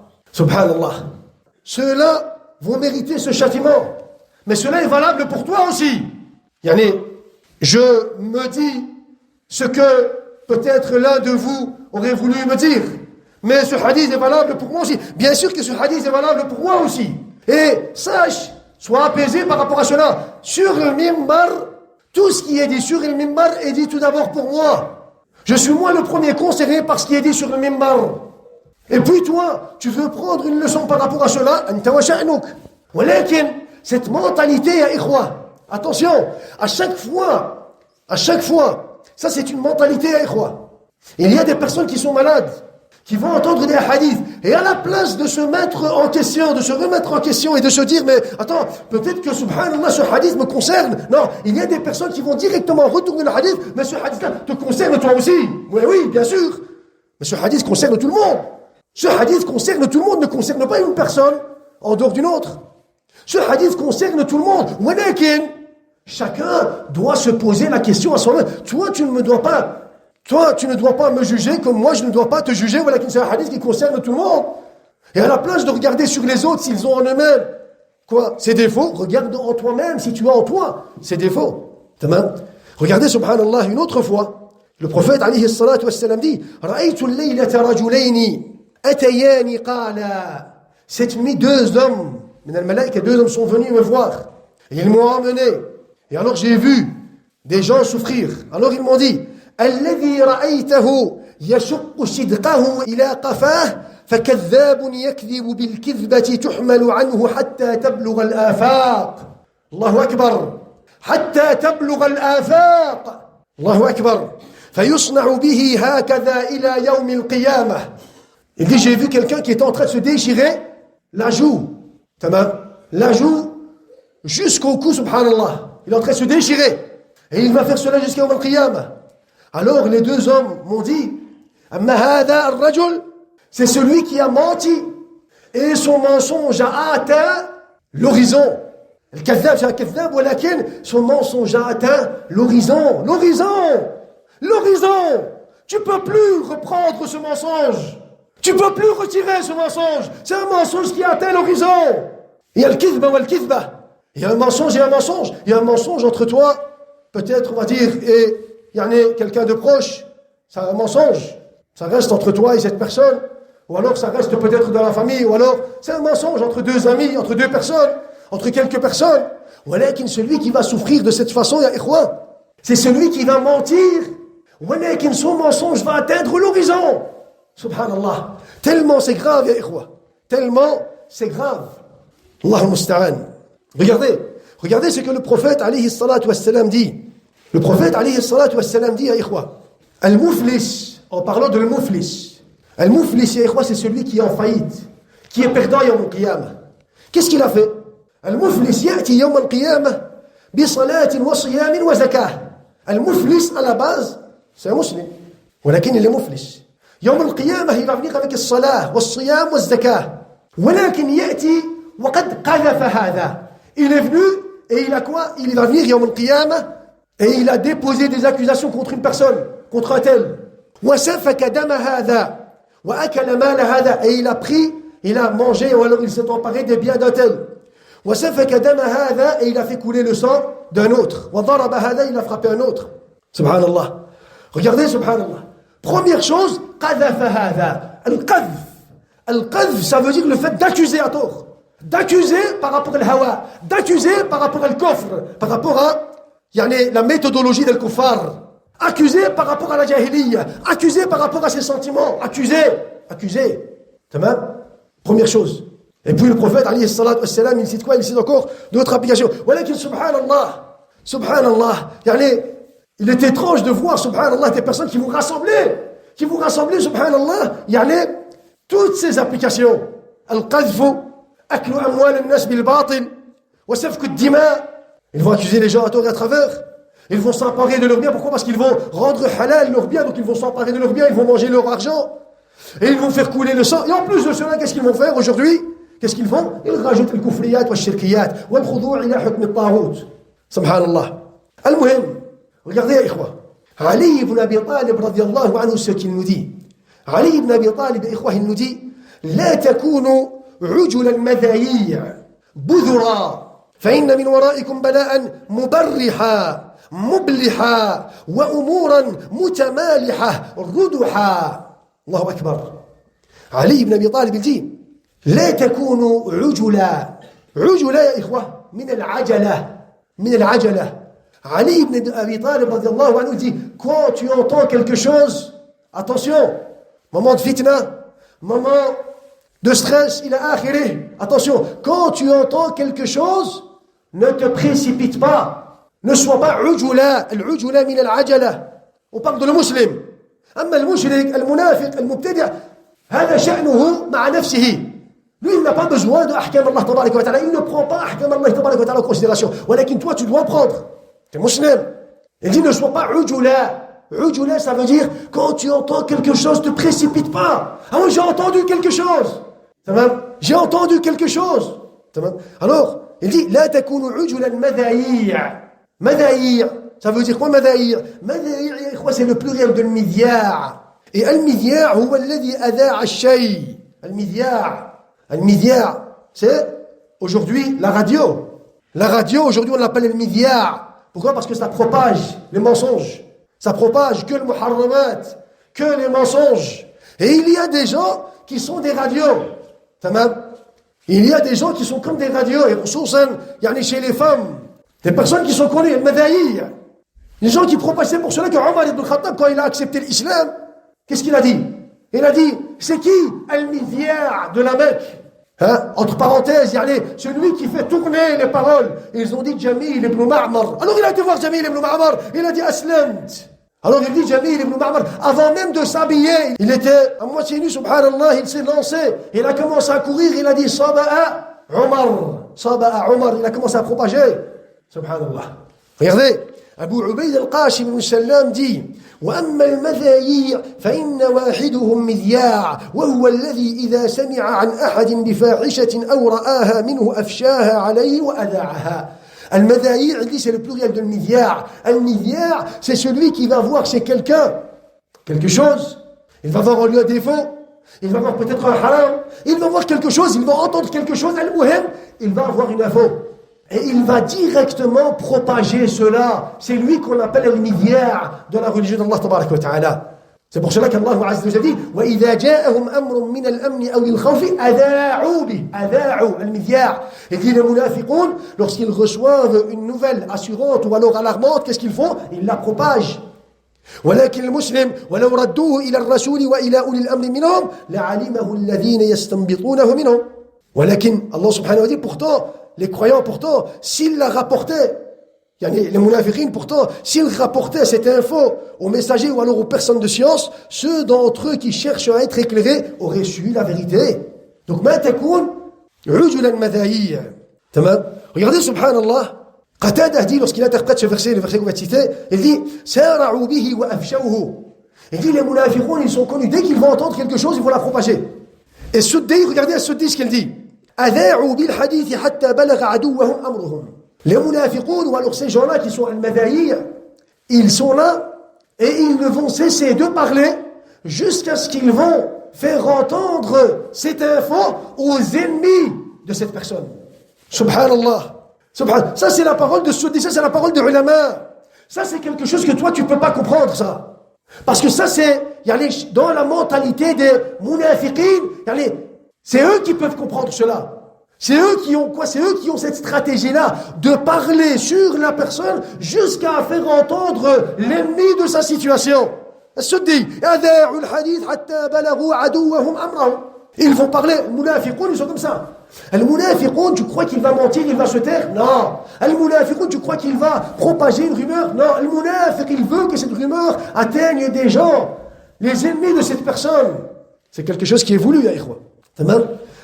Ceux-là vont mériter ce châtiment. Mais cela est valable pour toi aussi. Je me dis ce que peut-être l'un de vous aurait voulu me dire. Mais ce hadith est valable pour moi aussi. Bien sûr que ce hadith est valable pour moi aussi. Et sache, sois apaisé par rapport à cela. Sur le mimbar, tout ce qui est dit sur le mimbar est dit tout d'abord pour moi. Je suis moi le premier concerné par ce qui est dit sur le mimbar. Et puis toi, tu veux prendre une leçon par rapport à cela, anta wa sha'nuk. Walakin, cette mentalité, ya ikhwa, Attention, à chaque fois, ça c'est une mentalité, ikhwa. Il y a des personnes qui sont malades, qui vont entendre des hadiths, et à la place de se mettre en question, de se remettre en question et de se dire, mais attends, peut-être que subhanallah, ce hadith me concerne. Non, il y a des personnes qui vont directement retourner le hadith, mais ce hadith-là te concerne toi aussi. Oui, bien sûr. Mais ce hadith concerne tout le monde. Ce hadith concerne tout le monde, ne concerne pas une personne en dehors d'une autre. Ce hadith concerne tout le monde. Walakin, chacun doit se poser la question à soi-même. Toi, tu ne dois pas me juger comme moi, je ne dois pas te juger. Walakin, c'est un hadith qui concerne tout le monde. Et à la place de regarder sur les autres s'ils ont en eux-mêmes ces défauts, regarde en toi-même si tu as en toi ces défauts. Tamam. Regardez, subhanallah, une autre fois, le prophète alayhi salatu wassalam dit Ra'aytu al-laylata rajulaini atayani qala. Cette nuit, deux hommes, deux hommes sont venus me voir. Et ils m'ont emmené. Et alors j'ai vu des gens souffrir. Alors ils m'ont dit Alladhi ra'aytahu yashukku sidqahu ila qafah فكذاب يكذب بالكذبة تحمل عنه حتى تبلغ الآفاق. الله أكبر. حتى تبلغ الآفاق. الله أكبر. فيصنع به هكذا إلى يوم القيامة. Il dit, j'ai vu quelqu'un qui était en train de se déchirer la joue. Tamam. La joue jusqu'au cou, subhanallah. Il est en train de se déchirer. Et il va faire cela jusqu'à Yawm al-Qiyamah. Alors les deux hommes m'ont dit, Amma hadha ar-rajul, c'est celui qui a menti. Et son mensonge a atteint l'horizon. Le kazzab, c'est un kazzab, walakin son mensonge a atteint l'horizon. L'horizon. Tu peux plus reprendre ce mensonge. Tu peux plus retirer ce mensonge. C'est un mensonge qui atteint l'horizon. Il y a le kizba ou le kizba. Il y a un mensonge et un mensonge. Il y a un mensonge entre toi, peut-être, on va dire, et il y en a quelqu'un de proche. C'est un mensonge. Ça reste entre toi et cette personne. Ou alors ça reste peut-être dans la famille. Ou alors c'est un mensonge entre deux amis, entre deux personnes, entre quelques personnes. Walakin celui qui va souffrir de cette façon, ya ikhwan, c'est celui qui va mentir. Walakin son mensonge va atteindre l'horizon. Subhanallah. Tellement c'est grave, ya ikhwa. Tellement c'est grave. Allah musta'an. Regardez ce que le prophète alayhi salatu wassalam dit. Le prophète alayhi salatu wassalam dit, ya ikhwa, al-muflis, en parlant de al-muflis. Al-muflis, ya ikhwa, c'est celui qui est en faillite, qui est perdant yawm al-qiyamah. Qu'est-ce qu'il a fait? Al-muflis ya'ti yawm al-qiyamah bi salatin wa siyamin wa zakah. Al-muflis, à la base, c'est un musulman. Walakin il est muflis. Yawm al-qiyamah, il va venir avec le salah, wa siyam, wa zakah. Walakin ya'ti wa qad qadhafa hadha. Il est venu et il a quoi? Il va venir yawm al-qiyamah et il a déposé des accusations contre une personne, contre un tel. Wa safaka dama hadha. Et il a pris, il a mangé, ou alors il s'est emparé des biens d'un tel. Et il a fait couler le sang d'un autre. Il a frappé un autre. Subhanallah. Regardez, subhanallah. Première chose, al-qadh, ça veut dire le fait d'accuser à tort. D'accuser par rapport à l'hawa. D'accuser par rapport à l'kufr. Par rapport à la méthodologie del kuffar. Accusé par rapport à la jahiliya, accusé par rapport à ses sentiments, accusé. Tamam. Première chose. Et puis le prophète, alayhi salatu wassalam, il cite quoi? Il cite encore d'autres applications. Walakin subhanallah, il est étrange de voir, subhanallah, des personnes qui vont rassembler, subhanallah, toutes ces applications. Al-qadhfu, aklu amwal al-nas bil-batil, wa safku ad-dima. Ils vont accuser les gens à tort et à travers. Ils vont s'emparer de leurs biens. Pourquoi? Parce qu'ils vont rendre halal leurs biens. Donc ils vont s'emparer de leurs biens. Ils vont manger leur argent. Et ils vont faire couler le sang. Et en plus de cela, qu'est-ce qu'ils vont faire aujourd'hui? Qu'est-ce qu'ils font? Ils rajoutent le kufriyat, le shirkiyat, le khudou' ila hukm al-taghut. Subhanallah. Al-muhim. Regardez, ya ikhwa. Ali ibn Abi Talib, radiyallahu anhu, ce qu'il nous dit. Ali ibn Abi Talib, ikhwa, il nous dit La takunu ujul al-madhayi' budhura. فإن من ورائكم بلاء مبرحا مبلحا وأمورا متمالحة ردحا. الله أكبر. علي بن أبي طالب dit لا تكونوا عجلا. عجلا يا إخوة من العجلة. Ali ibn Abi Talib radiallahu anhu dit quand tu entends quelque chose, attention, moment de fitna, moment de stress, il a akhiré, attention, quand tu entends quelque chose, ne te précipite pas. Ne sois pas عجلة. العجلة من العجلة. On parle de le musulman. أما المشرك, المنافق, المبتدع, هذا شأنه مع نفسه. Lui, il n'a pas besoin de أحكام الله تبارك وتعالى. Il ne prend pas أحكام الله تبارك وتعالى en considération. ولكن toi, tu dois prendre. Tu es musulman. Il dit ne sois pas عجلة. عجلة, ça veut dire quand tu entends quelque chose, ne te précipite pas. Ah oui, j'ai entendu quelque chose. J'ai entendu quelque chose. Alors, il dit لا تكونوا عجلا مذايع. مذايع, ça veut dire quoi مذايع? مذايع يا إخوة, c'est le pluriel de المذياع. Et المذياع هو الذي أذاع الشيء. المذياع. المذياع, c'est aujourd'hui la radio. La radio, aujourd'hui, on l'appelle le midya. Pourquoi? Parce que ça propage les mensonges. Ça propage que le muharramat, que les mensonges. Et il y a des gens qui sont des radios. Il y a des gens qui sont comme des radios. Et chez les femmes, des personnes qui sont connues, les gens qui propagent. C'est pour cela que Omar ibn Khattab, quand il a accepté l'islam, qu'est-ce qu'il a dit? Il a dit, c'est qui? Al-Midya de la Mecque. Entre parenthèses, celui qui fait tourner les paroles. Ils ont dit Jamil ibn Ma'mar. Alors il a été voir Jamil ibn Ma'mar. Il a dit Aslamt. Alors il dit Jamil ibn Ma'mar. Avant même de s'habiller, il était à moitié nu, subhanallah. Il s'est lancé. Il a commencé à courir. Il a dit Saba'a Omar. Saba'a Omar. Il a commencé à propager. Subhanallah. Regardez. Abu Ubayd al-Qashim ibn Sallam dit وأما المذايع فإن واحدهم مذياع وهو الذي إذا سمع عن أحد بفاحشة أو رآها منه أفشاها عليه وأذاعها. المذايع, dit c'est le pluriel de المذياع. المذياع, c'est celui qui va voir chez quelqu'un quelque chose. Il va voir en lui un défaut. Il va voir peut-être un haram. Il va voir quelque chose. Il va entendre quelque chose. Al-Muhim, il va avoir une info. Et il va directement propager cela. C'est lui qu'on appelle le midya de la religion d'Allah tabaraka wa ta'ala. C'est pour cela qu'Allah azza wa jalla dit وَإِذَا جَاءَهُمْ أَمْرٌ مِنَ الْأَمْنِ أَوْ الْخَوْفِ أَذَاعُوا بِهِ. أَذَاعُوا المذياع. Et dit les munafiqoun, lorsqu'ils reçoivent une nouvelle assurante ou alors alarmante, qu'est-ce qu'ils font? Ils la propagent. ولكن المسلم ولو ردوه إلى الرسول وإلى أولي الأمر منهم لعلمه الذين يستنبطونه منهم. ولكن Allah subhanahu wa ta'ala, pourtant, les croyants, pourtant, s'ils la rapportaient, les munafiqin, pourtant, s'ils rapportaient cette info aux messagers ou alors aux personnes de science, ceux d'entre eux qui cherchent à être éclairés auraient su la vérité. Donc, ma takoun, ujulan madhayi. Regardez, subhanallah, Qatada dit, lorsqu'il interprète ce verset, le verset qu'on va citer, il dit, sara'u bihi wa afshawhu. Il dit, les munafiqun, ils sont connus. Dès qu'ils vont entendre quelque chose, ils vont la propager. Et Suddi, regardez Suddi ce qu'il dit. أذاعوا بالحديث حتى بلغ عدوهم أمرهم. Les munafiqoun, ou alors ces gens-là qui sont al-madhayi, ils sont là et ils ne vont cesser de parler jusqu'à ce qu'ils vont faire entendre cette info aux ennemis de cette personne. Subhanallah. Ça c'est la parole de Suddi, ça c'est la parole de ulama. Ça c'est quelque chose que toi tu peux pas comprendre ça. Parce que ça c'est dans la mentalité des munafiqin, c'est eux qui peuvent comprendre cela. C'est eux qui ont quoi? C'est eux qui ont cette stratégie-là de parler sur la personne jusqu'à faire entendre l'ennemi de sa situation. Suddi, ils vont parler. Le munafiqoun, ils sont comme ça. Le munafiqoun, tu crois qu'il va mentir, il va se taire? Non. Le munafiqoun, tu crois qu'il va propager une rumeur? Non. Le munafiq, il veut que cette rumeur atteigne des gens, les ennemis de cette personne. C'est quelque chose qui est voulu, ya ikhwa.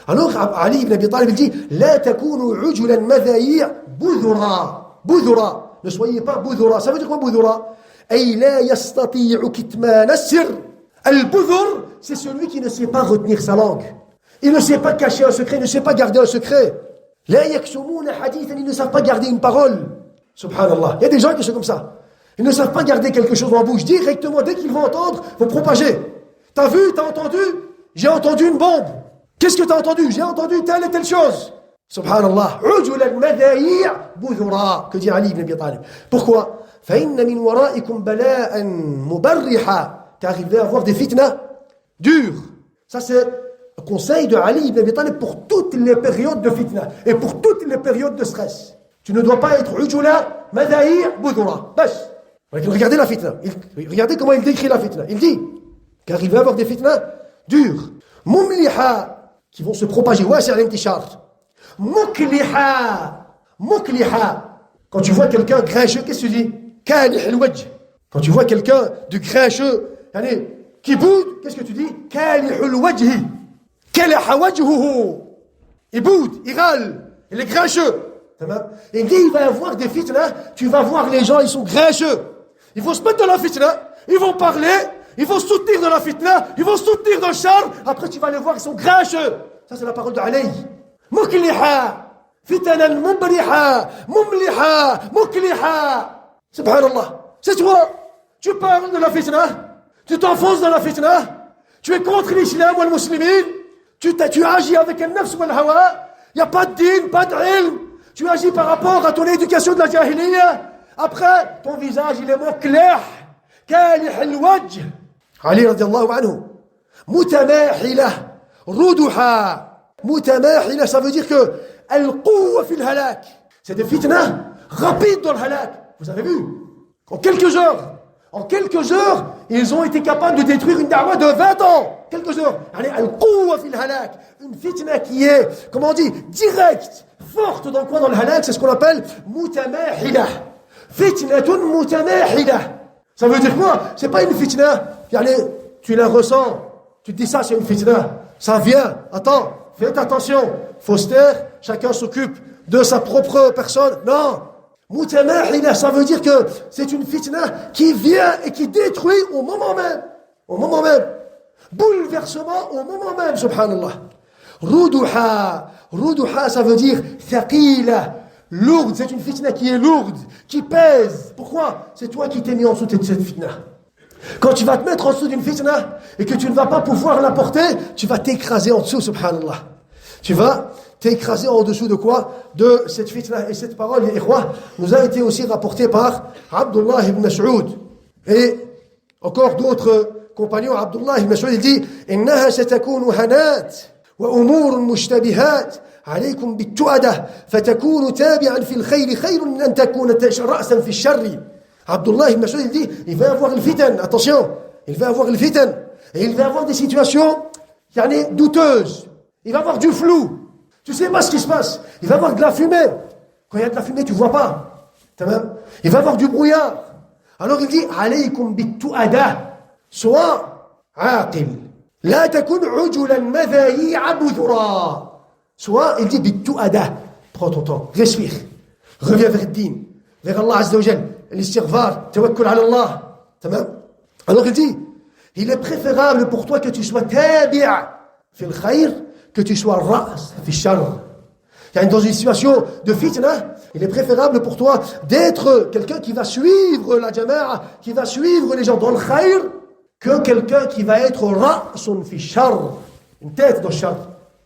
Alors Ali ibn Abi Talib dit لا تكونوا عجلا مذايع بذرا. بذرا, ne soyez pas بذرا. Ça veut dire quoi بذرا? أي لا يستطيع كتمان السر. البذر, c'est celui qui ne sait pas retenir sa langue. Il ne sait pas cacher un secret, il ne sait pas garder un secret. لا يكتمون حديثا, ils ne savent pas garder une parole. Subhanallah. Il y a des gens qui sont comme ça. Ils ne savent pas garder quelque chose en bouche. Directement, dès qu'ils vont entendre, vont propager. T'as vu, t'as entendu? J'ai entendu une bombe. Qu'est-ce que tu as entendu? J'ai entendu telle et telle chose. Subhanallah. Ujul al-madhayi' budhura, que dit Ali ibn Abi Talib. Pourquoi? فَإِنَّ مِنْ وَرَائِكُمْ بَلَاءً مُبَرِّحًا. Car il va y avoir des fitnas dures. Ça c'est le conseil de Ali ibn Abi Talib pour toutes les périodes de fitna et pour toutes les périodes de stress. Tu ne dois pas être ujula, madhayi' budhura. Bas. Regardez la fitna. Regardez comment il décrit la fitna. Il dit, car il va y avoir des fitnas dures. Mumliha, qui vont se propager. Ouais, c'est l'intishar. Mukliha. Mukliha. Quand tu vois quelqu'un grincheux, qu'est-ce que tu dis? Kalih al-wajh. Quand tu vois quelqu'un de grincheux, qui boude, qu'est-ce que tu dis? Kalih al-wajhi. Kalaha wajhuhu. Il boude, il râle, il est grincheux. Et dès qu'il va y avoir des fitna, tu vas voir les gens, ils sont grincheux. Ils vont se mettre dans la fitna, ils vont parler, ils vont soutenir dans la fitna, ils vont soutenir dans le char. Après, tu vas les voir, ils sont grincheux. Ça, c'est la parole de Ali. Mukliha. Fitanan mubriha. Mumliha. Mukliha. Subhanallah. C'est toi. Tu parles de la fitna. Tu t'enfonces dans la fitna. Tu es contre l'islam ou le musulman. Tu agis avec un nafs ou un hawa. Il n'y a pas de din, pas d'ilm. Tu agis par rapport à ton éducation de la jahiliya. Après, ton visage, il est muklah. Kalih al-wajh. Ali radiallahu anhu. Mutamahila. Ruduha. Mutamahila, ça veut dire que al-quwwa fil halak. C'est des fitna rapides dans le halak. Vous avez vu? En quelques heures, ils ont été capables de détruire une da'wa de 20 ans. Quelques heures. Al-quwwa fil halak. Une fitna qui est, comment on dit, directe, forte dans quoi? Dans le halak, c'est ce qu'on appelle mutamahila. Fitnatun mutamahila. Ça veut dire quoi? C'est pas une fitna. Tu la ressens. Tu te dis ça, c'est une fitna. Ça vient. Attends, faites attention. Faut se taire. Chacun s'occupe de sa propre personne. Non. Mutamahila, ça veut dire que c'est une fitna qui vient et qui détruit au moment même. Au moment même. Bouleversement au moment même, subhanallah. Ruduha. Ruduha, ça veut dire thaqila. Lourde, c'est une fitna qui est lourde, qui pèse. Pourquoi? C'est toi qui t'es mis en dessous de cette fitna. Quand tu vas te mettre en dessous d'une fitna et que tu ne vas pas pouvoir la porter, tu vas t'écraser en dessous, subhanallah. Tu vas t'écraser en dessous de quoi? De cette fitna. Et cette parole, les ikhwa, nous a été aussi rapportée par Abdullah ibn Mas'ud. Et encore d'autres compagnons. Abdullah ibn Mas'ud, il dit « Innaha satakunu hanat wa umurun mushtabihat. عليكم بالتؤدة فتكون تابعا في الخير خير من أن تكون رأسا في الشر. Abdullah ibn Mas'ud dit, il va y avoir le fitan, attention, il va y avoir le fitan, et il va y avoir des situations douteuses, il va y avoir du flou, tu sais pas ce qui se passe, il va y avoir de la fumée, quand il y a de la fumée tu vois pas, il va y avoir du brouillard, alors il dit, عليكم بالتؤدة, sois عاقل, لا تكن عجلا مذايع بذرا. Soit, il dit, bittu'ada, prends ton temps, respire, reviens vers le din, vers Allah Azza wa Jal, l'istighfar, tawakkul ala Allah, tamam. Alors il dit, il est préférable pour toi que tu sois tabi'a fil khayr, que tu sois ra's fi shar. Dans une situation de fitna, il est préférable pour toi d'être quelqu'un qui va suivre la jama'a, qui va suivre les gens dans le khayr, que quelqu'un qui va être ra'sun fi shar, une tête dans le shar.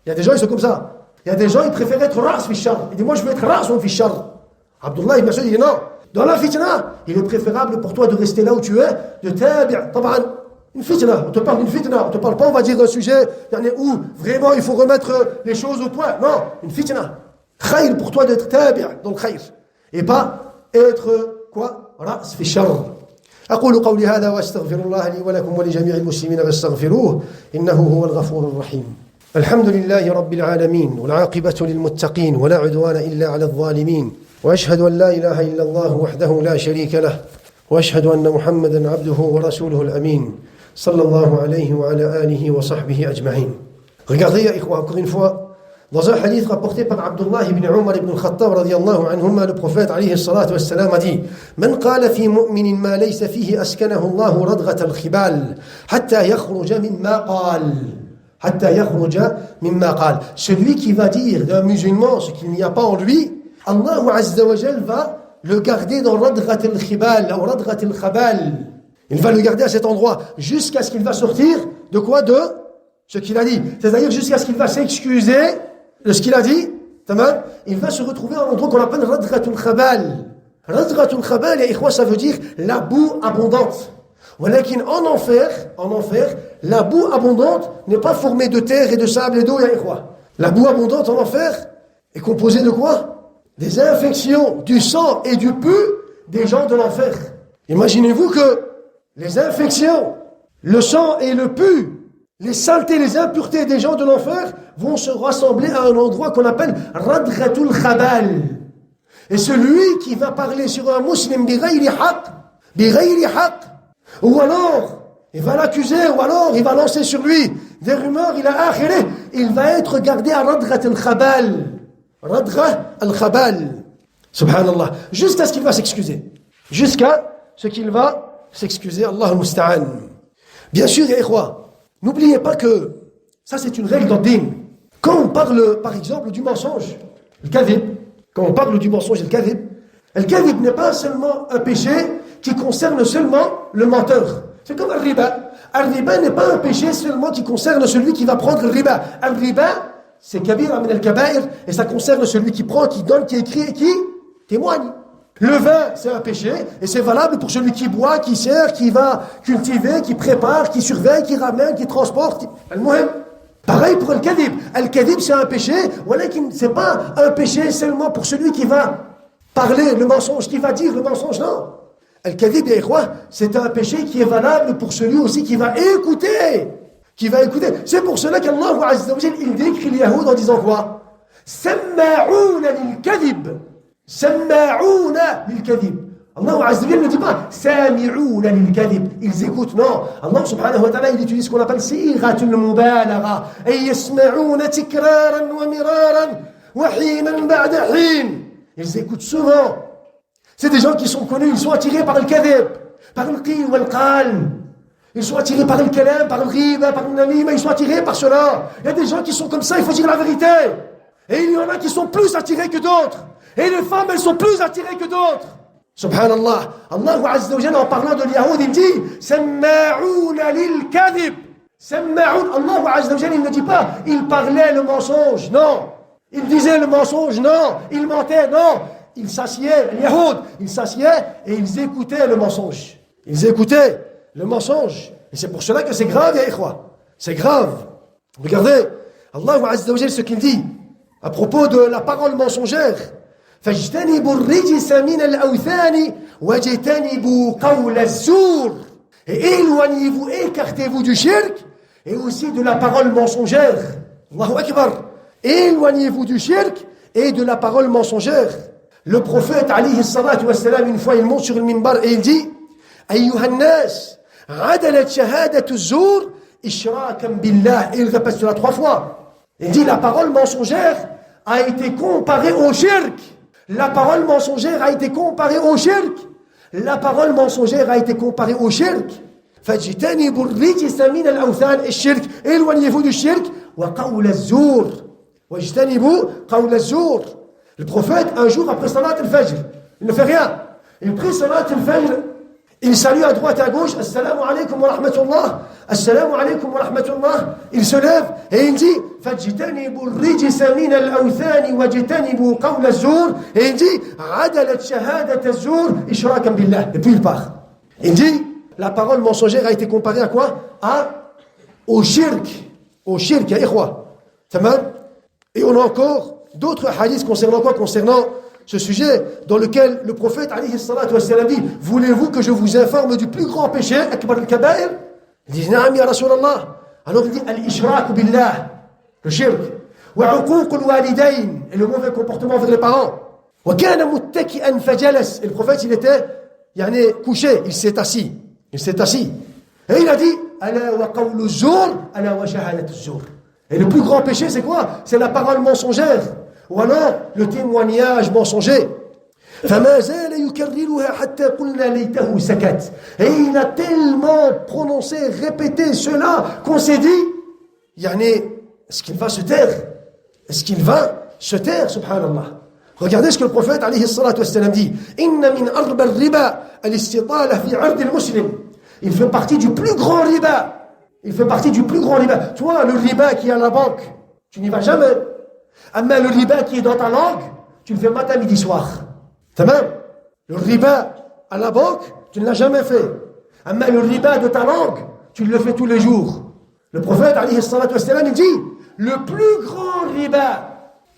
Il y a des gens, ils sont comme ça. Il y a des gens, ils préfèrent être ra's fi shar. Il dit, moi, je veux être ra'sun fi shar. Abdullah ibn Mas'ud, il dit, non. Dans la fitna, il est préférable pour toi de rester là où tu es, de tabi'. Une fitna, on te parle d'une fitna. On te parle pas, on va dire, d'un sujet où vraiment il faut remettre les choses au point. Non, une fitna. Khayr pour toi d'être tabi' dans le khayr. Et pas être, quoi? Ra's fi shar. أقول قولي هذا وأستغفر الله لي ولكم ولجميع المسلمين فاستغفروه إنه هو الغفور الرحيم. الحمد لله رب العالمين والعاقبة للمتقين ولا عدوان إلا على الظالمين وأشهد أن لا إله إلا الله وحده لا شريك له وأشهد أن محمدا عبده ورسوله الأمين صلى الله عليه وعلى آله وصحبه أجمعين. Regardez, ya ikhwa, encore une fois, dans un hadith rapporté par Abdullah ibn Umar ibn al-Khattab radiyallahu anhuma, le prophète alayhi salatu wassalam a dit: Man qala fi mu'minin ma laysa fihi askanahu Allah radghat al-khibal hatta yakhruja mimma qala. Hatta yakhruja mimma qala. Celui qui va dire d'un musulman ce qu'il n'y a pas en lui, Allah Azza wa Jal va le garder dans radghat al-khibal ou radghat al-khabal. Il va le garder à cet endroit jusqu'à ce qu'il va sortir de quoi? De ce qu'il a dit. C'est-à-dire jusqu'à ce qu'il va s'excuser de ce qu'il a dit. Il va se retrouver à un endroit qu'on appelle radghatul khabal. Radghatul khabal, ya ikhwa, ça veut dire la boue abondante. Walakin en enfer, la boue abondante n'est pas formée de terre et de sable et d'eau, ya ikhwa. La boue abondante en enfer est composée de quoi? Des infections, du sang et du pu des gens de l'enfer. Imaginez-vous que les infections, le sang et le pu, les saletés, les impuretés des gens de l'enfer vont se rassembler à un endroit qu'on appelle Radghatul Khabal. Et celui qui va parler sur un musulman bighayri haqq, ou alors il va l'accuser, ou alors il va lancer sur lui des rumeurs, il va être gardé à radghat al-khabal. Subhanallah. Jusqu'à ce qu'il va s'excuser. Allah al-Musta'an. Bien sûr, ya ikhwa, n'oubliez pas que ça c'est une règle dans le din. Quand on parle par exemple du mensonge, le kadhib, le kadhib n'est pas seulement un péché qui concerne seulement le menteur. C'est comme un riba. Un riba n'est pas un péché seulement qui concerne celui qui va prendre le riba. Un riba, c'est kabir min al-kabair, et ça concerne celui qui prend, qui donne, qui écrit et qui témoigne. Le vin, c'est un péché, et c'est valable pour celui qui boit, qui sert, qui va cultiver, qui prépare, qui surveille, qui ramène, qui transporte. Al-muhim. Pareil pour le kadhib. Al-kadhib, c'est un péché, c'est pas un péché seulement pour celui qui va parler le mensonge, qui va dire le mensonge, non. Al-kadhib, c'est un péché qui est valable pour celui aussi qui va écouter. C'est pour cela qu'Allah Azza wa Jal, il décrit les Yahoud en disant quoi? Samma'ouna lil-kadhib. Allah Azza wa Jal ne dit pas Sami'ouna lil-kadhib. Ils écoutent, non. Allah subhanahu wa ta'ala, il utilise ce qu'on appelle sighatul mubalagha. Ay yasma'ouna tikraran wa miraran wa hinan ba'da hin. Ils écoutent souvent. C'est des gens qui sont connus, ils sont attirés par le kadhib, par le qil wal qal. Ils sont attirés par le kalam, par le riba, par le namima, ils sont attirés par cela. Il y a des gens qui sont comme ça, il faut dire la vérité. Et il y en a qui sont plus attirés que d'autres. Et les femmes, elles sont plus attirées que d'autres. Subhanallah. Allah Azza wa Jalla, en parlant de l'Yahoud, il dit Samma'ouna lil kadhib. Allah Azza wa Jalla, il ne dit pas il parlait le mensonge, non. Il disait le mensonge, non. Il mentait, non. Ils s'assiedent, les Yahoud, ils s'assiedent et ils écoutaient le mensonge. Et c'est pour cela que c'est grave, ya ikhwa. C'est grave. Regardez, Allah Azza wa Jalla, ce qu'il dit à propos de la parole mensongère. فاجتنبوا الرجس من الأوثان واجتنبوا قول الزور. Et éloignez-vous, écartez-vous du shirk et aussi de la parole mensongère. Allahu Akbar. Éloignez-vous du shirk et de la parole mensongère. Le prophète, alayhi salatu wassalam, une fois, il monte sur le minbar et il dit Ayyuhan nas, adalat shahadatu az-zur ishrakan billah. Et il répète cela 3 fois. Il dit la parole mensongère a été comparée au shirk. La parole mensongère a été comparée au shirk. فاجتنبوا الرجس من الأوثان الشرك. Éloignez-vous du shirk. وقول الزور. واجتنبوا قول الزور. Le prophète, un jour après Salat al-Fajr, il ne fait rien. Il prie Salat al-Fajr, il salue à droite et à gauche, Assalamu alaikum wa rahmatullah, Assalamu alaikum wa rahmatullah. Il se lève et il dit, Fajtanibu rijisa min al-awthani wajtanibu qawla az-zur. Et il dit, Adalat shahadat az-zur ishrakan billah. Et puis il part. Il dit, la parole mensongère a été comparée à quoi? Au shirk. Au shirk, ya ikhwa. Tamam? Et on a encore d'autres hadiths concernant quoi? Concernant ce sujet dans lequel le prophète alayhi salatu wassalam dit voulez-vous que je vous informe du plus grand péché akbar al-kaba'ir? Il dit na'am ya Rasulallah. Alors il dit al-ishrak billah, le shirk, wa uquq al-walidayn, et le mauvais comportement envers les parents. Wa kana muttaki'an fajalas, et le prophète il était couché, il s'est assis. Et il a dit ala wa qawlu zur ala wa shahadatu zur. Et le plus grand péché, c'est quoi? C'est la parole mensongère. Ou alors, le témoignage mensonger. فَمَا زَالَ يُكَرِّرُهَا حَتَّى قُلْنَا لَيْتَهُ سَكَتْ. Et il a tellement prononcé, répété cela, qu'on s'est dit, est-ce qu'il va se taire? Subhanallah. Regardez ce que le prophète, alayhi salatu wassalam, dit. إِنَّ مِنْ أَرْبَ الرِّبَا الْإِسْتِطَالَةِ فِي عَرْضِ الْمُسْلِمِ. Il fait partie du plus grand riba. Toi, le riba qui est à la banque, tu n'y vas jamais. Mais le riba qui est dans ta langue, tu le fais matin, midi, soir. Tamam? Le riba à la banque, tu ne l'as jamais fait. Mais le riba de ta langue, tu le fais tous les jours. Le prophète, alayhi salatu wassalam, il dit, le plus grand riba,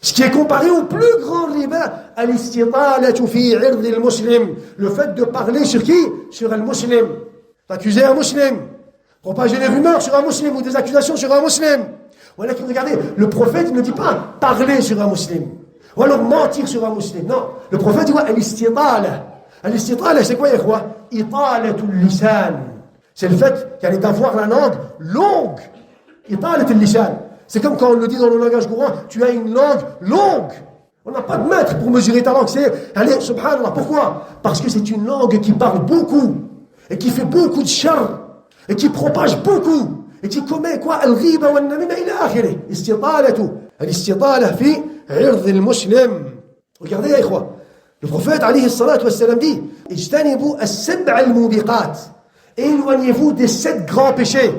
ce qui est comparé au plus grand riba, al-istitalatu fi 'irdi al-muslim, le fait de parler sur qui? Sur un muslim. D'accuser un muslim. Propager des rumeurs sur un musulman ou des accusations sur un musulman. Voilà, regardez, le prophète ne dit pas parler sur un musulman. Ou alors mentir sur un musulman. Non. Le prophète dit quoi? Al-istitala. Al-istitala, c'est quoi, ikhwa? Italatul lisan. C'est le fait d'avoir la langue longue. Italatul lisan. C'est comme quand on le dit dans le langage courant, tu as une langue longue. On n'a pas de mètre pour mesurer ta langue. Allez, subhanallah. Pourquoi? Parce que c'est une langue qui parle beaucoup. Et qui fait beaucoup de char. Et qui propage beaucoup. Et qui commet quoi? Al-ghiba wa al-namima ila akhirih. Istitalatu. Al-istitala fi ird al-muslim. Regardez, ya ikhwa. Le prophète, alayhi salatu wassalam, dit Ijtanibu as-sab'a al-mubiqat. Éloignez-vous des 7 grands péchés.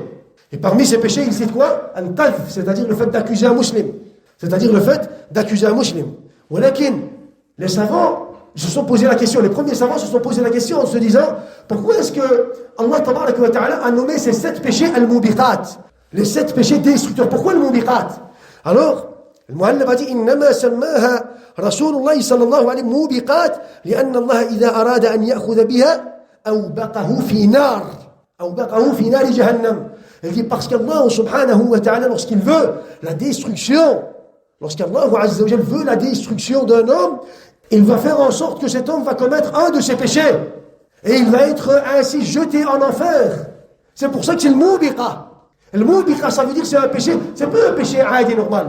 Et parmi ces péchés, il cite quoi? Al-qadh, c'est-à-dire le fait d'accuser un musulman. C'est-à-dire le fait d'accuser un musulman. Walakin, les savants se sont posé la question, les premiers savants se sont posé la question en se disant pourquoi est-ce que Allah tabaraka wa ta'ala a nommé ces 7 péchés al-mubiqat, les 7 péchés destructeurs? Pourquoi al-mubiqat? Alors, le muallif a dit innama sammaha Rasulullah sallallahu alayhi mubiqat لأن الله إذا أراد أن يأخذ بها أوبقه في نار جهنم. Il dit parce qu'Allah subhanahu wa ta'ala, lorsqu'il veut la destruction, lorsqu'Allah azza wa jalla veut la destruction d'un homme, il va faire en sorte que cet homme va commettre un de ses péchés. Et il va être ainsi jeté en enfer. C'est pour ça que c'est le mubiqa. Le mubiqa, ça veut dire que c'est un péché, c'est pas un péché aadi normal.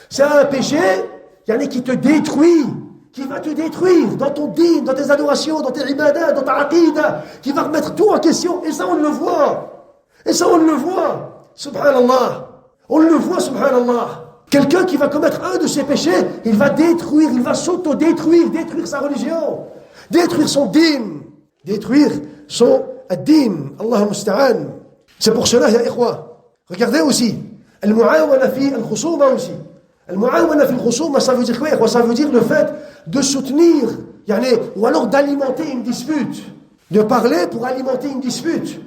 C'est un péché qui te détruit, qui va te détruire dans ton din, dans tes adorations, dans tes ibadah, dans ta aqida, qui va remettre tout en question. Et ça, on le voit. Subhanallah. On le voit, subhanallah. Quelqu'un qui va commettre un de ses péchés, il va détruire, il va s'auto-détruire, détruire sa religion, détruire son din, détruire son ad-din. Allahumma musta'an. C'est pour cela, ya ikhwa. Regardez aussi, al-mu'awana fi al-khusuma aussi. Al-mu'awana fi al-khusuma, ça veut dire quoi, ikhwa? Ça veut dire le fait de soutenir, ou alors d'alimenter une dispute. De parler pour alimenter une dispute.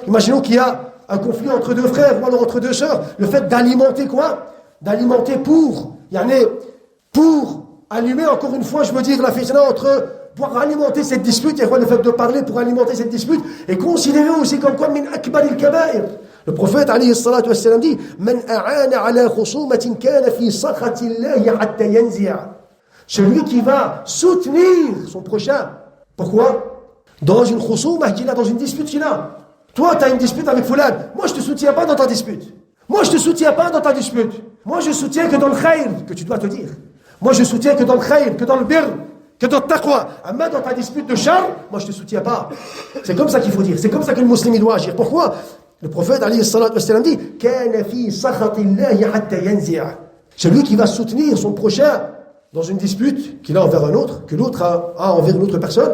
Imaginons qu'il y a un conflit entre 2 frères ou alors entre 2 sœurs. Le fait d'alimenter quoi? D'alimenter pour allumer, encore une fois, je veux dire, la fitna pour alimenter cette dispute, le fait de parler pour alimenter cette dispute, est considéré aussi comme quoi min akbar al-kaba'ir. Le prophète, alayhi salatu wassalam, dit Man a'ana ala khusumatin kana fi sakhati Allahi hatta yanzi'a. Celui qui va soutenir son prochain. Pourquoi? Dans une khusuma qu'il a, dans une dispute qu'il a. Toi, tu as une dispute avec Fulan. Moi, je ne te soutiens pas dans ta dispute. Moi, je soutiens que dans le khayr, que tu dois te dire. Moi, je soutiens que dans le khayr, que dans le birr, que dans le taqwa. Amma, dans ta dispute de char, moi, je ne te soutiens pas. C'est comme ça qu'il faut dire. C'est comme ça que le musulman doit agir. Pourquoi? Le prophète, alayhi salatu wassalam, dit Kana fi sakhatillahi hatta yanzi'a. Celui qui va soutenir son prochain dans une dispute qu'il a envers un autre, que l'autre a envers une autre personne,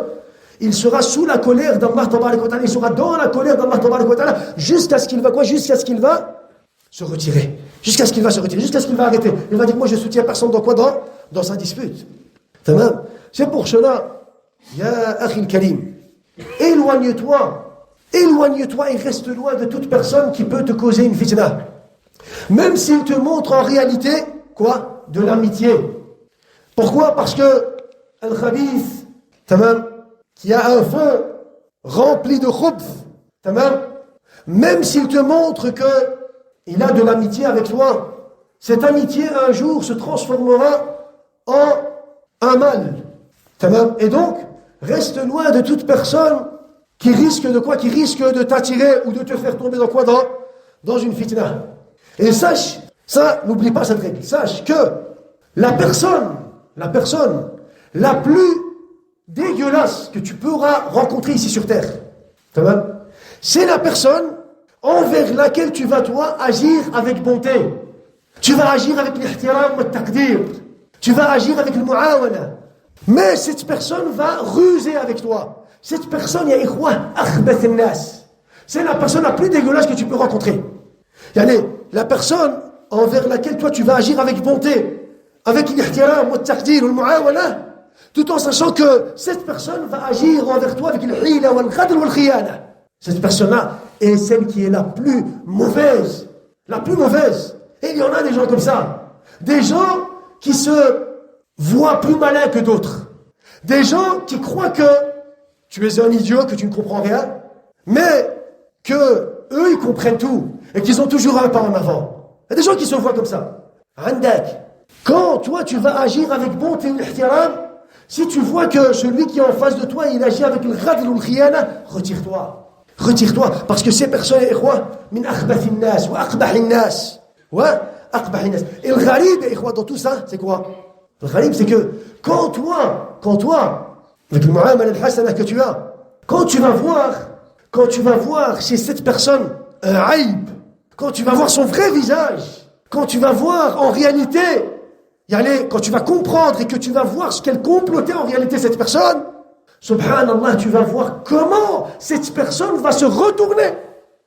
il sera sous la colère d'Allah tabaraka wa ta'ala, il sera dans la colère d'Allah tabaraka wa ta'ala, jusqu'à ce qu'il va quoi? Jusqu'à ce qu'il va se retirer. Jusqu'à ce qu'il va arrêter. Il va dire, moi je soutiens personne dans quoi? Dans sa dispute. Tamam. C'est pour cela, ya akhil karim, éloigne-toi et reste loin de toute personne qui peut te causer une fitna. Même s'il te montre en réalité, quoi? De l'amitié. Pourquoi? Parce que al-khabith, tamam, qui a un feu rempli de khubth, tamam, même s'il te montre qu'il a de l'amitié avec toi, cette amitié un jour se transformera en un mal. Tamam. Et donc, reste loin de toute personne qui risque de quoi? Qui risque de t'attirer ou de te faire tomber dans quoi? Dans une fitna. Et sache, ça, n'oublie pas cette règle, sache que la personne la plus dégueulasse que tu pourras rencontrer ici sur terre, c'est la personne envers laquelle tu vas, toi, agir avec bonté. Tu vas agir avec l'ihtiram wa taqdir. Tu vas agir avec le mu'awana. Mais cette personne va ruser avec toi. Cette personne, ya ikhwa, akhbath an-nas. C'est la personne la plus dégueulasse que tu peux rencontrer. La personne envers laquelle toi tu vas agir avec bonté, avec l'ihtiram wa taqdir ou le mu'awana, tout en sachant que cette personne va agir envers toi avec le hila wal ghadr wal khiyana. Cette personne-là est celle qui est la plus mauvaise. La plus mauvaise. Et il y en a des gens comme ça. Des gens qui se voient plus malins que d'autres. Des gens qui croient que tu es un idiot, que tu ne comprends rien, mais que eux ils comprennent tout et qu'ils ont toujours un pas en avant. Il y a des gens qui se voient comme ça. Andak. Quand toi tu vas agir avec bonté ou l'ihtiram, si tu vois que celui qui est en face de toi, il agit avec le ghadl ou le khiyana, retire-toi. Retire-toi, parce que ces personnes, ikhwa, min akhbathi nas, wa aqbahi nas, wa aqbahi nas. Et le gharib, ikhwa, dans tout ça, c'est quoi? Le gharib, c'est que quand toi, avec le mu'amala al-hasana que tu as, quand tu vas voir chez cette personne un aïb, quand tu vas voir son vrai visage, quand tu vas voir en réalité, quand tu vas comprendre et que tu vas voir ce qu'elle complotait en réalité cette personne, subhanallah, tu vas voir comment cette personne va se retourner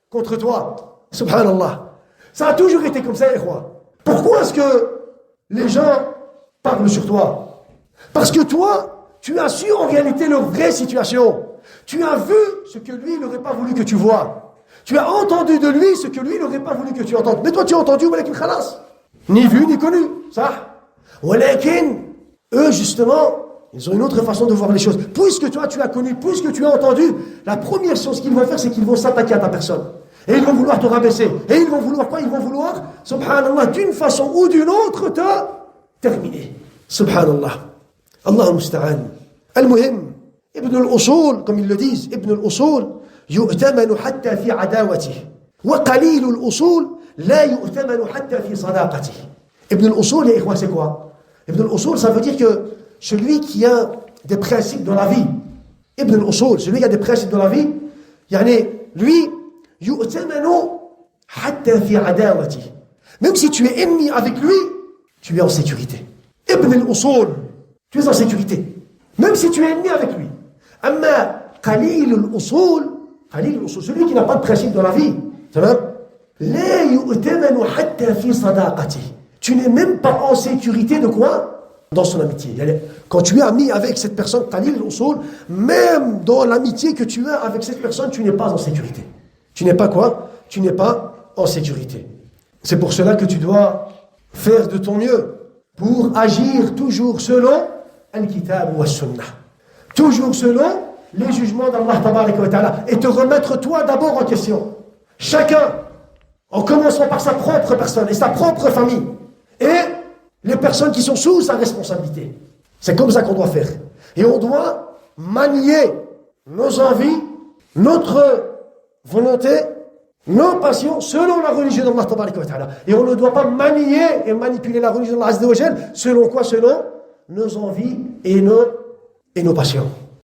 contre toi. Subhanallah. Ça a toujours été comme ça, ikhwa. Pourquoi est-ce que les gens parlent sur toi? Parce que toi, tu as su en réalité leur vraie situation. Tu as vu ce que lui n'aurait pas voulu que tu vois. Tu as entendu de lui ce que lui n'aurait pas voulu que tu entendes. Mais toi, tu as entendu, walakin khalas. Ni vu, ni connu. Ça. Walakin, eux, justement, ils ont une autre façon de voir les choses. Puisque toi, tu as connu, puisque tu as entendu, la première chose qu'ils vont faire, c'est qu'ils vont s'attaquer à ta personne. Et ils vont vouloir te rabaisser. Et ils vont vouloir quoi? Ils vont vouloir, subhanallah, d'une façon ou d'une autre, te terminer. Subhanallah. Allah musta'an. Al-muhim. Ibn al-usul, comme ils le disent, Ibn al-usul, yu'tamanu hatta fi adawatih. Wa qalil al-usul, la yu'tamanu hatta fi sadaqatih. Ibn al-usul, ya ikhwa, c'est quoi? Ibn al-usul, ça veut dire que celui qui a des principes dans la vie, Ibn al-usul, celui qui a des principes dans la vie, lui, yu'tamanu hatta fi adawatih. Même si tu es ennemi avec lui, tu es en sécurité. Ibn al-usul, tu es en sécurité. Même si tu es ennemi avec lui. Amma qalil al-usul, celui qui n'a pas de principe dans la vie, la yu'tamanu hatta fi sadaqatih. Tu n'es même pas en sécurité de quoi? Dans son amitié. Quand tu es ami avec cette personne, qalil al-usul, même dans l'amitié que tu as avec cette personne, tu n'es pas en sécurité. Tu n'es pas quoi? Tu n'es pas en sécurité. C'est pour cela que tu dois faire de ton mieux pour agir toujours selon al-kitab wa sunnah. Toujours selon les jugements d'Allah tabaraka wa ta'ala. Et te remettre toi d'abord en question. Chacun, en commençant par sa propre personne et sa propre famille. Et les personnes qui sont sous sa responsabilité. C'est comme ça qu'on doit faire. Et on doit manier nos envies, notre volonté, nos passions selon la religion d'Allah tabaraka wa ta'ala. Et on ne doit pas manier et manipuler la religion d'Allah azza wa jal selon quoi? Selon nos envies et nos passions.